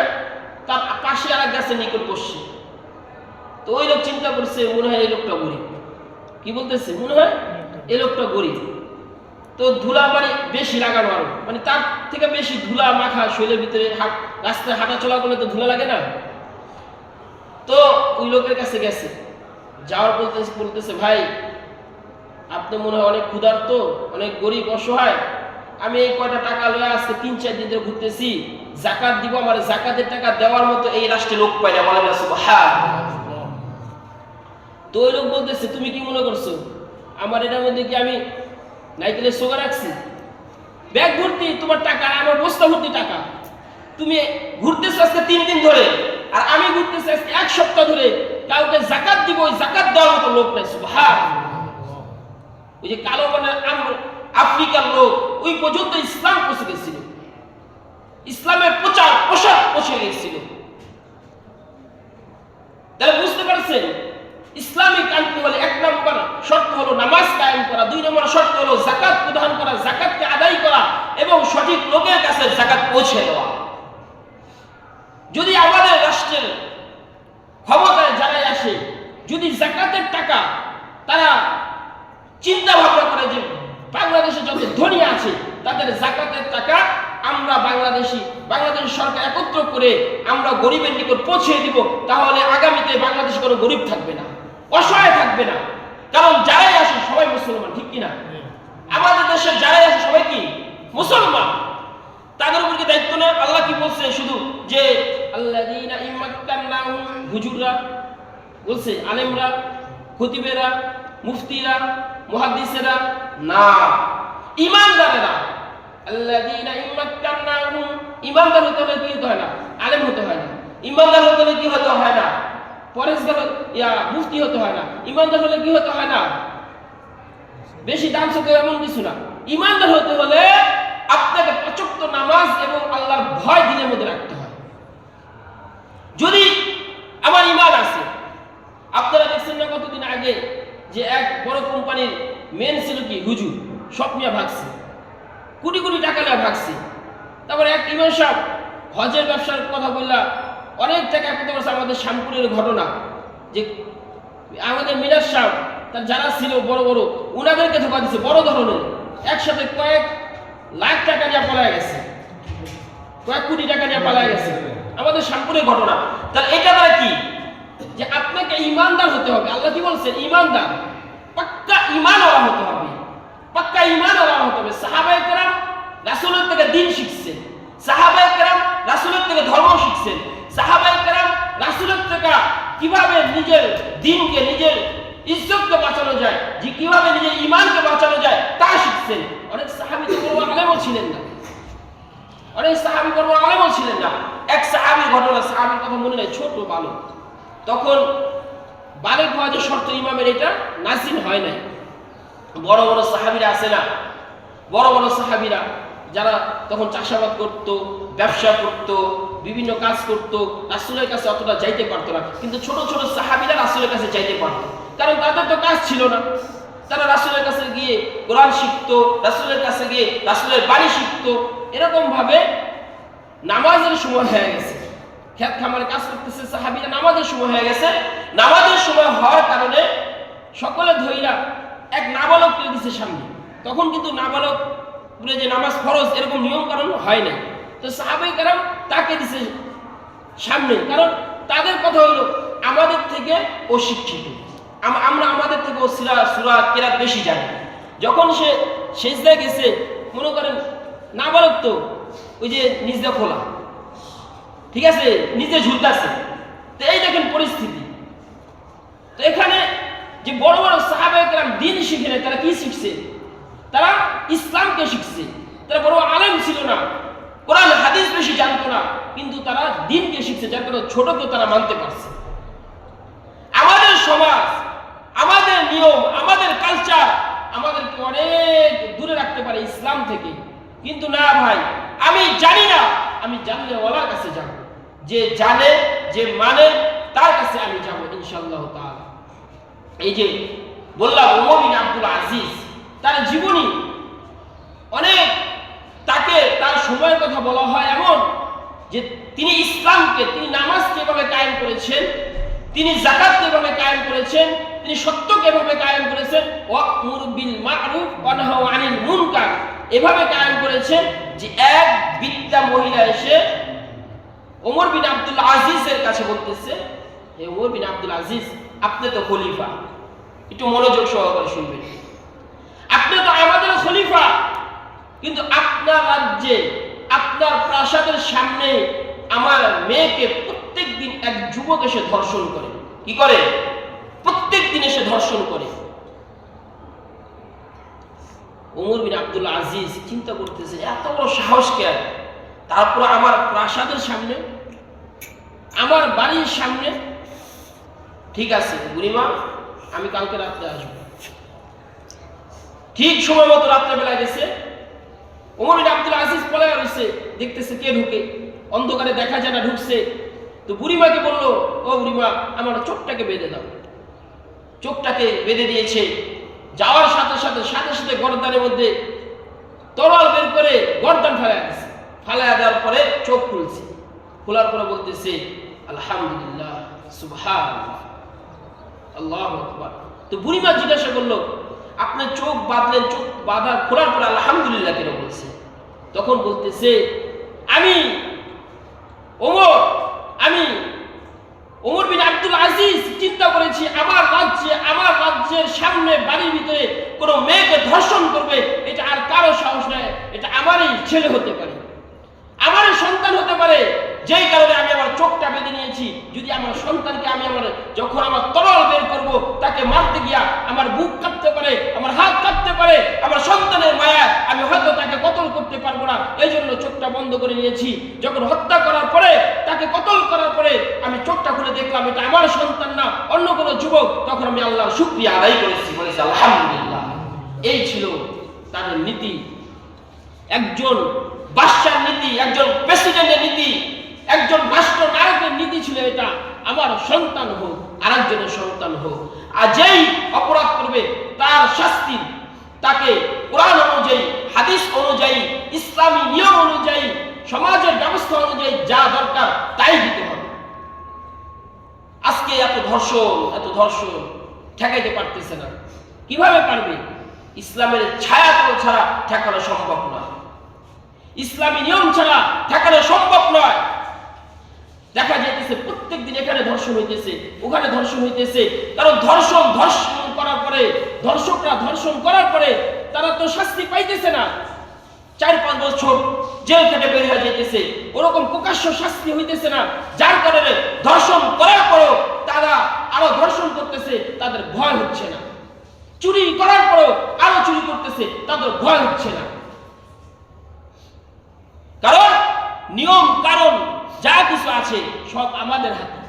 Speaker 1: তার পাশে আরেক গাছের নিকট বসছে। তো ওই লোক চিন্তা করছে, মনে হয় এই লোকটা গরিব। কি বলতেছে? মনে হয় এই লোকটা গরিব। তো ধুলা বেশি লাগানো, আরো তার থেকে বেশি ধুলা মাখা শরীরের ভিতরে, রাস্তায় হাঁটা চলা করলে তো ধুলা লাগে না। তো ওই লোকের কাছে গেছে, যাওয়ার বলতেছে ভাই, আপনি মনে হয় অনেক ক্ষুধার্ত, অনেক গরিব, অসহায়। আমি এই কয়টা টাকা লয়ে আজকে 3-4 দিন ধরে ঘুরতেছি, যাকাত দিব, আমার যাকাতের টাকা দেওয়ার মতো এই রাষ্ট্রে লোক পাই না। বলেন না সুবহানাল্লাহ।
Speaker 2: তো ওই লোক বলতেছে তুমি কি মনে করছো আমার এটার মধ্যে কি আমি নাইকেলের সোগা রাখছি? ব্যাগ ভর্তি তোমার টাকা, আমার বস্তা ভর্তি টাকা। তুমি ঘুরতেছো আজকে 3 দিন ধরে, আর আমি ঘুরতেছি আজকে 1 সপ্তাহ ধরে। কাউকে জাকাত দিব, ওই জাকাত দেওয়ার মতো লোক নাই। সুবহানাল্লাহ। ওই যে কালো বর্ণের আফ্রিকার লোক ওই পর্যন্ত ইসলাম পৌঁছে গেছিল, ইসলামের প্রচার প্রসার পৌঁছে গেছিল। তাহলে বুঝতে পারছেন ইসলামিক কান্ট্রি হলে 1 নম্বর শর্ত হলো নামাজ কায়েম করা, 2 নম্বর শর্ত হলো যাকাত প্রদান করা, যাকাতকে আদায় করা এবং সঠিক লোকের কাছে যাকাত পৌঁছে দেওয়া। যদি আমাদের রাষ্ট্রের ক্ষমতায় যারাই আসে যদি যাকাতের টাকা তারা চিন্তা ভাবনা করে যে বাংলাদেশে যত ধনী আছে তাদের যাকাতের টাকা আমরা বাংলাদেশ সরকার একত্র করে আমরা গরিবের নিকট পৌঁছে দিব, তাহলে আগামীতে বাংলাদেশে কোনো গরিব থাকবে না, অসহায় থাকবে না। কারণ যারাই আসে সবাই মুসলমান, ঠিক কিনা? আমাদের দেশের যারাই আসে সবাই কি মুসলমান, তাদের উপর কি দায়িত্ব না? আল্লাহ কি বলছে শুধু যে আল্লাযীনা ইমাক্কান্নাহুম, হুজুররা বলছে, আলেমরা, খতিবেরা, মুফতিরা, মুহাদ্দিসেরা না, ঈমানদারেরা। আল্লাযীনা ইমাক্কান্নাহুম, ঈমানদার হতে হলে কি হতে হয় না? আলেম হতে হয় না। ঈমানদার হতে হলে কি হতে হয় না? পরেশগার মুফতি হতে হয় না। ঈমানদার হলে কি হতে হয় না? বেশি দাম সাথে এমন কিছু না। ঈমানদার হতে হলে আপনাকে 5 ওয়াক্ত নামাজ এবং আল্লাহর ভয় দিলের মধ্যে রাখতে হয়। যদি আমার ঈমান আছে, আপনারা দেখছেন না কতদিন আগে যে এক বড় কোম্পানির মেন ছিল কি হুজুর, সব নিয়ে ভাগছে, কোটি কোটি টাকা নিয়ে ভাগছে। তারপরে এক ইমাম সাহেব হজের ব্যবসার কথা বললা অনেক টাকা একত্র করছে। আমাদের শ্যামপুরের ঘটনা যে আমাদের মিনার সাহেব তার যারা ছিল বড় বড় উনাদেরকে ধোকা দিচ্ছে, বড় ধরনের একসাথে কয়েক লাখ টাকা নিয়ে পালায় গেছে, কয়েক কোটি টাকা নিয়ে পালায় গেছে, আমাদের শ্যামপুরের ঘটনা। তাহলে এটা দ্বারা কি যে আপনাকে ঈমানদার হতে হবে। আল্লাহ কি বলছেন? ঈমানদার, পাক্কা ঈমানওয়ালা হতে হবে, পাক্কা ঈমানওয়ালা হতে হবে। সাহাবায়ে কেরাম রাসূলের থেকে দ্বীন শিখছেন, সাহাবায়ে কেরাম রাসূলের থেকে ধর্ম শিখছেন, সাহাবায়ে কেরাম রাসূলের থেকে কিভাবে নিজের দ্বীনকে, নিজের ইজ্জতকে বাঁচানো যায়, যে কিভাবে নিজের ঈমানকে বাঁচানো যায় তা শিখছেন। অনেক সাহাবী তো বড় আলেমও ছিলেন না, অনেক সাহাবী বড় আলেমও ছিলেন না। এক সাহাবীর ঘটনা, সাহাবীর কথা মনে নাই, ছোট বালক, তখন বালেগ হওয়া যে শর্ত ইমামের এটা নাযিল হয় নাই। বড় বড় সাহাবীরা আছে না, বড় বড় সাহাবীরা যারা তখন চাষাবাদ করত, ব্যবসা করত, বিভিন্ন কাজ করত, রাসূলের কাছে অতটা যাইতে পারতো না। কিন্তু ছোট ছোট সাহাবীরা রাসূলের কাছে যাইতে পারত, কারণ তাদের তো কাজ ছিল না। তারা রাসূলের কাছে গিয়ে কোরআন শিখতো, রাসূলের কাছে গিয়ে রাসূলের বাণী শিখতো। এরকম ভাবে নামাজের সময় হয়ে গেছে, খেত খামারে কাজ করতেছে সাহাবীরা, নামাজের সময় হয়ে গেছে। নামাজের সময় হওয়ার কারণে সকলে ধইরা এক নাবালক তুলে দিছে সামনে। তখন কিন্তু নাবালক বলে যে নামাজ ফরজ এরকম নিয়ম কারণ হয় না, তো সাহাবায়ে কেরাম তাকে দিছে সামনে, কারণ তাদের কথা হলো আমাদের থেকে ও শিক্ষিত, আমরা আমাদের থেকে ও সূরা কিরাত বেশি জানি। যখন সে সেজদায় গেছে, মনে করেন নাবালক তো ওই যে নিজে খোলা, ঠিক আছে, নিজে ঝুলতেছে। তো এই দেখেন পরিস্থিতি। তো এখানে যে বড় বড় সাহাবায়ে কেরাম দ্বীন শিখে নেয়, তারা কি শিখছে? তারা ইসলামকে শিখছে। তারা বড় আলেম ছিল না, কোরআন হাদিস বেশি জানতো না, কিন্তু তারা দ্বীনকে শিখছে, যার কারণে ছোটকে তারা মানতে পারছে। আমাদের সমাজ, আমাদের নিয়ম, আমাদের কালচার আমাদেরকে অনেক দূরে রাখতে পারে ইসলাম থেকে, কিন্তু না ভাই, আমি জানি না, আমি জানলে ওয়ালার কাছে যাব, যে জানে, যে মানে তার কাছে আমি যাব ইনশাআল্লাহ তাআলা। এই যে বললাম ওমর বিন আব্দুল আজিজ, তার জীবনী অনেক, তাকে তার সময়ের কথা বলা হয় এমন যে তিনি ইসলামকে, তিনি নামাজকে এভাবে কায়েম করেছেন, তিনি যাকাতকে এভাবে কায়েম করেছেন, তিনি সত্যকে এভাবে কায়েম করেছেন, ওয়া'মুর বিল মা'রুফ ওয়া নাহু আনিল মুনকার এভাবে কায়েম করেছেন যে এক বৃদ্ধা মহিলা এসে ওমর বিন আব্দুল আজিজের কাছে বলতেছে, হে ওমর বিন আব্দুল আজিজ, আপনি তো খলিফা, একটু মনোযোগ সহকারে শুনবেন, আপনি তো আমাদের খলিফা, কিন্তু আপনার রাজ্যে, আপনার প্রাসাদের সামনে আমার মেয়েকে প্রত্যেকদিন এক যুবক এসে ধর্ষণ করে। কি করে? প্রত্যেকদিন দিন এসে ধর্ষণ করে। ওমর বিন আব্দুল আজিজ চিন্তা করতেছে এত বড় সাহস কে, তারপর আমার প্রাসাদের সামনে, আমার বাড়ির সামনে। ঠিক আছে বুড়িমা, আমি কালকে রাত্রে আসবো। ঠিক সময় মতো রাত্রেবেলা গেছে। ওমর বিন আব্দুল আজিজ পলে রয়েছে, দেখতেছে কে ঢুকে, অন্ধকারে দেখা যায় না ঢুকছে। তো বুড়িমাকে বললো, ও বুড়িমা, আমার চোখটাকে বেঁধে দাও। চোখটাকে বেঁধে দিয়েছে। যাওয়ার সাথে সাথে গর্দানের মধ্যে তরোয়াল বের করে গর্দান ফেলায় দিচ্ছে। ফেলায় দেওয়ার পরে চোখ খুলছে। খোলার পরে বলতেছে আলহামদুলিল্লাহ, সুবহানাল্লাহ, আল্লাহু আকবার। তো বুড়িমা জিজ্ঞাসা করলো, আপনি চোখ বাঁধলেন, চোখ বাঁধার খোলার পরে আলহামদুলিল্লাহ কেন বলছে? তখন বলতেছে, আমি ওমর বিন আব্দুল আজিজ চিন্তা করেছি আমার রাজ্যের সামনে বাড়ির ভিতরে কোনো মেয়েকে ধর্ষণ করবে, এটা আর কারো সাহস নয়, এটা আমারই ছেলে হতে পারে, আমারই সন্তান হতে পারে। যেই কারণে আমি আমার চোখটা বেঁধে নিয়েছি। যদি আমার সন্তানকে আমি যখন আমার তরল বের করব, তাকে মারতে গিয়া আমার বুক কাঁপতে পারে, আমার হাত কাঁপতে পারে, আমার সন্তানের মায়া আমি হয়তো তাকে কতল করতে পারবো না। এই জন্য চোখটা বন্ধ করে নিয়েছি। যখন হত্যা করার পরে, তাকে কতল করার পরে আমি চোখটা খুলে দেখলাম এটা আমার সন্তান না, অন্য কোনো যুবক। তখন আমি আল্লাহর শুকরিয়া আদায় করেছি, বলেছি আলহামদুলিল্লাহ। এই ছিল তাদের নীতি, একজন বাদশার নীতি, একজন প্রেসিডেন্টের নীতি, একজন রাষ্ট্র নায়কের নীতি ছিল এটা, আমার সন্তান হোক আর একজনের সন্তান হোক, আর যেই অপরাধ করবে তার শাস্তি তাকে কোরআন অনুযায়ী, হাদিস অনুযায়ী, ইসলামী নিয়ম অনুযায়ী, সমাজের ব্যবস্থা অনুযায়ী যা দরকার তাই দিতে হবে। আজকে এত ধর্ষণ ঠেকাইতে পারতেছে না। কিভাবে পারবে? ইসলামের ছায়াতল ছাড়া ঠেকানো সম্ভব নয়, ইসলামী নিয়ম ছাড়া ঠেকানো সম্ভব নয়। দেখা যাইতেছে প্রত্যেক দিন এখানে ধর্ষণ হইতেছে, ওখানে ধর্ষণ হইতেছে। কারণ ধর্ষণ করার পরে, ধর্ষকরা ধর্ষণ করার পরে তারা তো শাস্তি পাইতেছে না, 4-5 বছর জেল খেটে বের হয়ে যাইতেছে, ওরকম প্রকাশ্য শাস্তি হইতেছে না। যার কারণে ধর্ষণ করার পরও তারা আরো ধর্ষণ করতেছে, তাদের ভয় হচ্ছে না। চুরি করার পরও আরো চুরি করতেছে, তাদের ভয় হচ্ছে না। কারণ নিয়ম কারণ যা কিছু আছে সব আমাদের হাতে।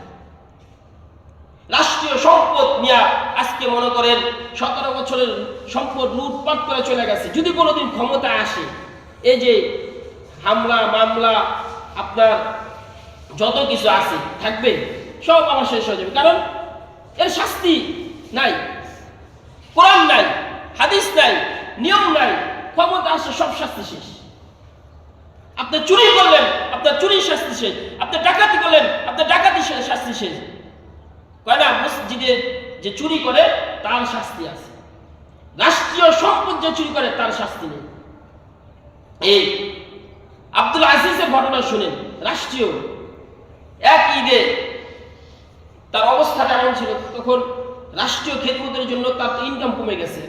Speaker 2: রাষ্ট্রীয় সম্পদ নিয়ে আজকে মনে করেন 17 বছরের সম্পদ লুটপাট করে চলে গেছে। যদি কোনোদিন ক্ষমতা আসে, এই যে হামলা মামলা আপনার যত কিছু আছে থাকবে, সব আমার শেষ হয়ে যাবে। কারণ এর শাস্তি নাই, কোরআন নাই, হাদিস নাই, নিয়ম নাই। ক্ষমতা আসে, সব শাস্তি শেষ। আপনি চুরি করলেন, আপনার চুরির শাস্তি শেষ। আপনি ডাকাতি করলেন, আপনার ডাকাতি শাস্তি শেষ। কয় না, মসজিদে যে চুরি করে তার শাস্তি আছে, রাষ্ট্রীয় সম্পদ যে চুরি করে তার শাস্তি নেই। এই আব্দুল আজিজের ঘটনা শুনেন। রাষ্ট্রীয় এক ঈদে তার অবস্থাটা এমন ছিল, তখন রাষ্ট্রীয় খেদমতের জন্য তার ইনকাম কমে গেছে।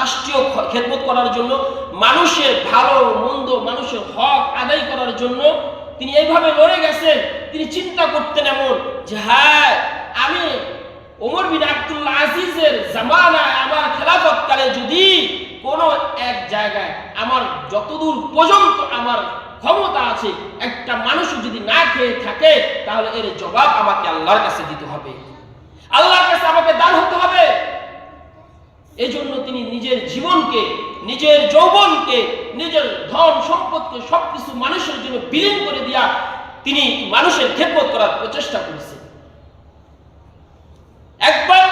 Speaker 2: রাষ্ট্রীয় খেদমত করার জন্য, মানুষের ভালো মন্দ, মানুষের হক আদায় করার জন্য তিনি এইভাবে লড়ে গেছেন। তিনি চিন্তা করতেন এমন যে, হ্যাঁ, আমি ওমর বিন আব্দুল আজিজের জামানায়, আমার খেলাফতকালে যদি কোনো এক জায়গায় আমার যতদূর পর্যন্ত আমার ক্ষমতা আছে, একটা মানুষ যদি না খেয়ে থাকে, তাহলে এর জবাব আমাকে আল্লাহর কাছে দিতে হবে, আল্লাহর কাছে আমাকে দান হতে হবে। এই জন্য তিনি নিজের জীবনকে, নিজের যৌবনকে, নিজের ধন সম্পদকে সবকিছু মানুষের জন্য বিলীন করে দিয়া তিনি মানুষের খেদমত করার প্রচেষ্টা করেছেন। একবার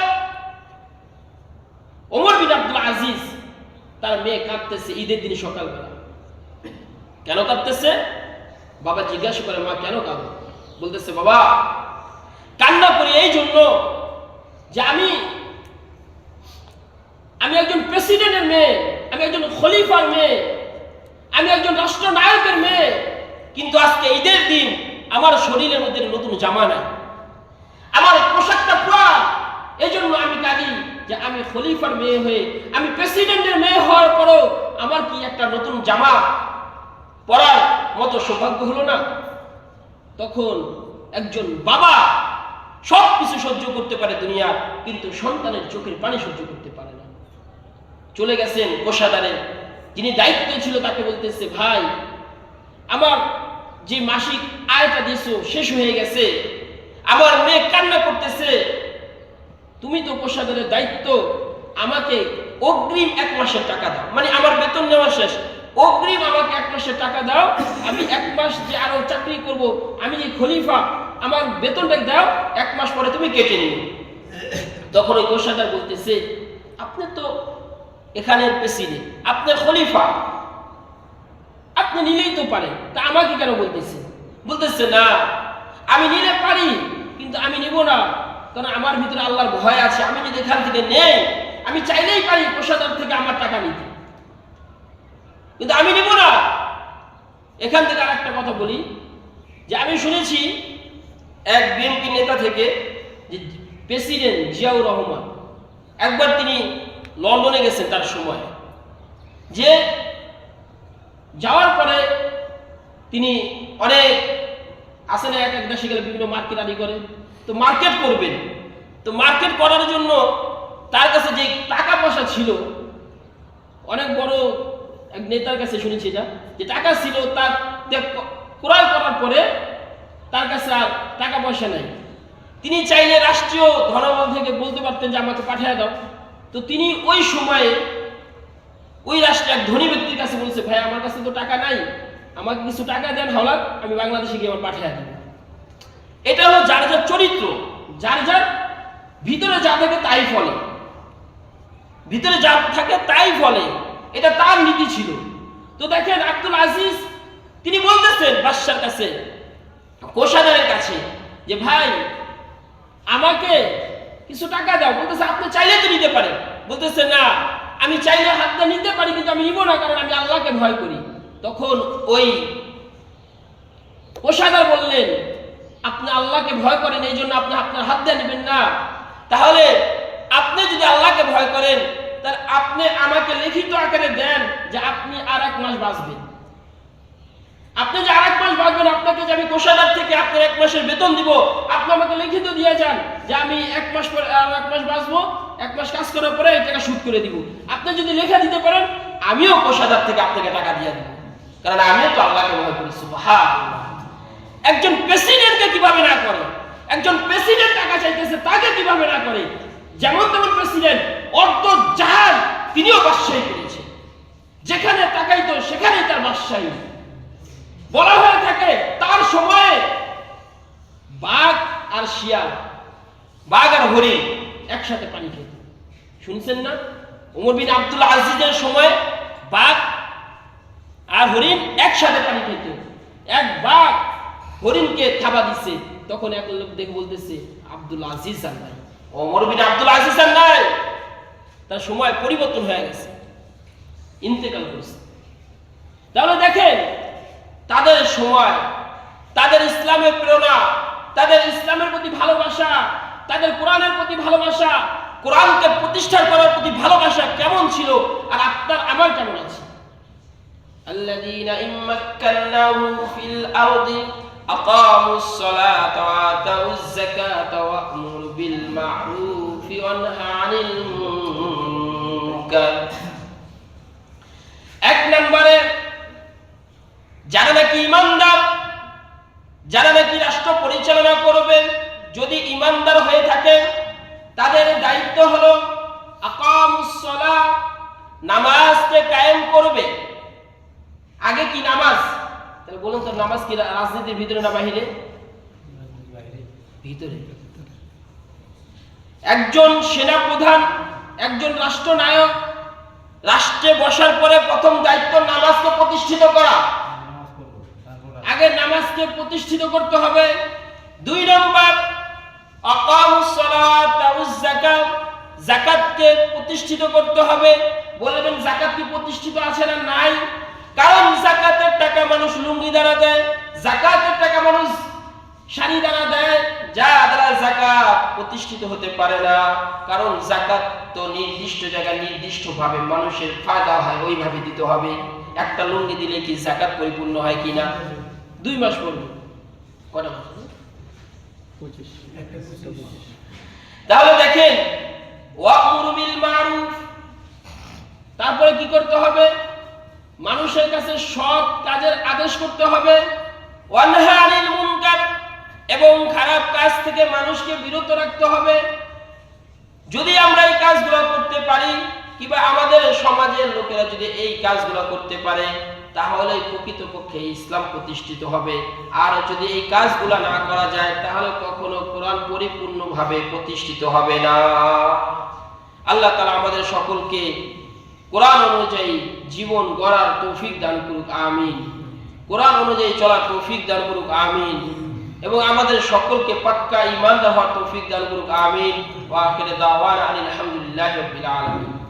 Speaker 2: ওমর বিন আব্দুল আজিজ, তার মেয়ে কাঁদতেছে ঈদের দিন সকালবেলা। কেন কাঁদতেছে? বাবা জিজ্ঞাসা করে, মা কেন কাঁদো? বলতেছে, বাবা কান্না করি এই জন্য যে আমি একজন প্রেসিডেন্টের মেয়ে, আমি একজন খলিফার মেয়ে, আমি একজন রাষ্ট্রনায়কের মেয়ে, কিন্তু আজকে ঈদের দিন আমার শরীরের মধ্যে নতুন জামা নাই, আমার পোশাকটা পুরা। এই জন্য আমি কাঁদি যে আমি খলিফার মেয়ে হয়ে, আমি প্রেসিডেন্টের মেয়ে হওয়ার পরও আমার কি একটা নতুন জামা পরার মতো সৌভাগ্য হলো না? তখন একজন বাবা সব কিছু সহ্য করতে পারে দুনিয়া, কিন্তু সন্তানের চোখের পানি সহ্য করতে পারে না। চলে গেছেন কোষাগারে, যিনি দায়িত্ব ছিল তাকে বলতেছে, ভাই আমার যে মাসিক আয়টা দিয়েছো শেষ হয়ে গেছে, আমার মেয়ে কান্না করতেছে, তুমি তো কোষাগারের দায়িত্ব, আমাকে অগ্রিম 1 মাসের টাকা দাও, মানে আমার বেতন নেওয়া শেষ, অগ্রিম আমাকে 1 মাসের টাকা দাও, আমি 1 মাস যে আরো চাকরি করব, আমি যে খলিফা, আমার বেতনটা দাও, 1 মাস পরে তুমি কেটে নিও। তখন ওই কোষাগার বলতেছে, আপনি তো এখানের প্রেসিডেন্ট, আপনি খলিফা, আপনি নিলেই তো পারেন, তা আমাকে কেন বলতেছে? বলতেছে না, আমি নিলে পারি, কিন্তু আমি নিব না, কারণ আমার ভিতরে আল্লাহর ভয় আছে। আমি যদি এখান থেকে নেই, আমি চাইলেই পারি কোষাগার থেকে আমার টাকা নিতে, কিন্তু আমি নিব না। এখান থেকে আর একটা কথা বলি, যে আমি শুনেছি এক বিএনপি নেতা থেকে, যে প্রেসিডেন্ট জিয়াউর রহমান একবার তিনি লন্ডনে গেছেন তার সময়, যে যাওয়ার পরে তিনি অনেক আসলে এক এক দেশে গেলে বিভিন্ন মার্কেট আদি করে, তো মার্কেট করবেন, তো মার্কেট করার জন্য তার কাছে যে টাকা পয়সা ছিল, অনেক বড় এক নেতার কাছে শুনেছি এটা, যে টাকা ছিল তার ক্রয় করার পরে তার কাছে আর টাকা পয়সা নেই। তিনি চাইলে রাষ্ট্রীয় ধনবল থেকে বলতে পারতেন যে আমাকে পাঠিয়ে দাও, তো তিনি ওই সময়ে ওই রাষ্ট্রের এক ধনী ব্যক্তির কাছে বলছে, ভাই আমার কাছে তো টাকা নাই, আমাকে কিছু টাকা দেন হলাক, আমি বাংলাদেশে গিয়ে আমার পাঠিয়ে দেব। এটা হলো যার যার চরিত্র, যার যার ভিতরে যা থাকে তাই ফলে, ভিতরে যা থাকে তাই ফলে, এটা তার নীতি ছিল। তো দেখেন আব্দুল আজিজ তিনি বলতেছেন বাদশার কাছে, কোষাগারের কাছে, যে ভাই আমাকে কিছু টাকা দাও। বলতেছে আপনি চাইলে তো নিতে পারেন। বলতেছে না, আমি চাইলে হাতটা নিতে পারি, কিন্তু আমি নিব না, কারণ আমি আল্লাহকে ভয় করি। তখন ওই কোষাগার বললেন, আপনি আল্লাহকে ভয় করেন, এই জন্য আপনি আপনার হাত দিয়ে নেবেন না, তাহলে আপনি যদি আল্লাহকে ভয় করেন, তাহলে আপনি আমাকে লিখিত আকারে দেন যে আপনি আর 1 মাস বাঁচবেন। আপনি যে আর 1 মাস বাঁচবেন, আপনাকে যে আমি কোষাগার থেকে আপনার 1 মাসের বেতন দিব, আপনি আমাকে লিখিত দিয়ে যান যে আমি 1 মাস পরে আর 1 মাস বাঁচবো, 1 মাস কাজ করার পরে এই টাকা সুদ করে দিব। আপনি যদি লেখা দিতে পারেন, আমিও কোষাগার থেকে আপনাকে টাকা দিয়ে দিব, কারণ আমিও তো আল্লাহকে ভয় করি। সুবহানাল্লাহ। একজন প্রেসিডেন্টকে কিভাবে না করে, একজন প্রেসিডেন্ট টাকা চাইতেছে তাকে কিভাবে না করে, যেমন তেমন প্রেসিডেন্ট অর্ধ জাহান তিনিও বাদশাহী করেছে, যেখানে তাকাইতো সেখানেই তার বাদশাহী। বলা হয়ে থাকে তার সময়ে বাঘ আর শিয়াল, বাঘ আর হরিণ একসাথে পানি খেত। শুনছেন না? ওমর বিন আব্দুল আজিজের সময় বাঘ আর হরিণ একসাথে পানি খেত। এক বাঘ হরিণকে থাবা দিচ্ছে, তখন এক লোক দেখে বলতেছে আব্দুল আজিজ আর নাই, ওমর বিন আব্দুল আজিজ আর নাই, তার সময় পরিবর্তন হয়ে গেছে, ইন্তেকাল করেছে। তাহলে দেখেন তাদের সময়, তাদের ইসলামের প্রেরণা, তাদের ইসলামের প্রতি ভালোবাসা, তাদের কোরআনের প্রতি ভালোবাসা, কোরআনকে প্রতিষ্ঠা করার প্রতি ভালোবাসা কেমন ছিল, আর আপনার আমার কেমন আছে? আল্লাযীনা ইম্মাক্কানাহুম ফিল আরদি আকামুস সালাতা ওয়া আতাউয যাকাতা ওয়া আমরু বিল মা'রুফি ওয়া নাহা আনিল মুনকার। 1 নম্বরে যারা নাকি ইমানদার, যারা নাকি রাষ্ট্র পরিচালনা করবে, যদি ইমানদার হয়ে থাকে, তাদের দায়িত্ব হলো আকামুস সালাহ, নামাজকে কায়েম করবে। আগে কি নামাজ? তাহলে বলুন তো, নামাজ কি রাজনীতির ভিতরে না বাহিরে? ভিতরে। একজন সেনাপ্রধান, একজন রাষ্ট্রনায়ক রাষ্ট্রে বসার পরে প্রথম দায়িত্ব নামাজকে প্রতিষ্ঠিত করা। আগে নামাজকে প্রতিষ্ঠিত করতে হবে। 2 নম্বর আকামুস সালাত ওয়াজ যাকাত, যাকাতকে প্রতিষ্ঠিত করতে হবে। বলবেন যাকাত কি প্রতিষ্ঠিত আছে না নাই? কারণ যাকাতের টাকা মানুষ লুঙ্গি দ্বারা দেয়, যাকাতের টাকা মানুষ শাড়ি দ্বারা দেয়, যা দ্বারা যাকাত প্রতিষ্ঠিত হতে পারে না। কারণ যাকাত তো নির্দিষ্ট জায়গায় নির্দিষ্টভাবে মানুষের ফায়দা হয়, ওইভাবে দিতে হবে। একটা লুঙ্গি দিলে কি যাকাত পরিপূর্ণ হয় কিনা? 2 মাস পড়বে, কটা মাস? তাহলে দেখেন, ওয়া'মুরু বিল মারুফ, তারপরে কি করতে হবে? মানুষের কাছে সৎ কাজের আদেশ করতে হবে। ওয়ানহা আনিল মুনকার, এবং খারাপ কাজ থেকে মানুষকে বিরত রাখতে হবে। যদি আমরা এই কাজগুলো করতে পারি, কিংবা আমাদের সমাজের লোকেরা যদি এই কাজগুলো করতে পারে, তাহলে প্রকৃতপক্ষে ইসলাম প্রতিষ্ঠিত হবে। আর যদি এই কাজগুলো না করা যায়, তাহলে কখনো কোরআন পরিপূর্ণভাবে প্রতিষ্ঠিত হবে না। আল্লাহ তাআলা আমাদের সকলকে কোরআন অনুযায়ী জীবন গড়ার তৌফিক দান করুক, আমিন। কোরআন অনুযায়ী চলার তৌফিক দান করুক, আমিন। এবং আমাদের সকলকে পাক্কা ঈমানদার হওয়ার তৌফিক দান করুক, আমিন। ওয়া আখিরু দাওয়ানা আলহামদুলিল্লাহি রাব্বিল আলামিন।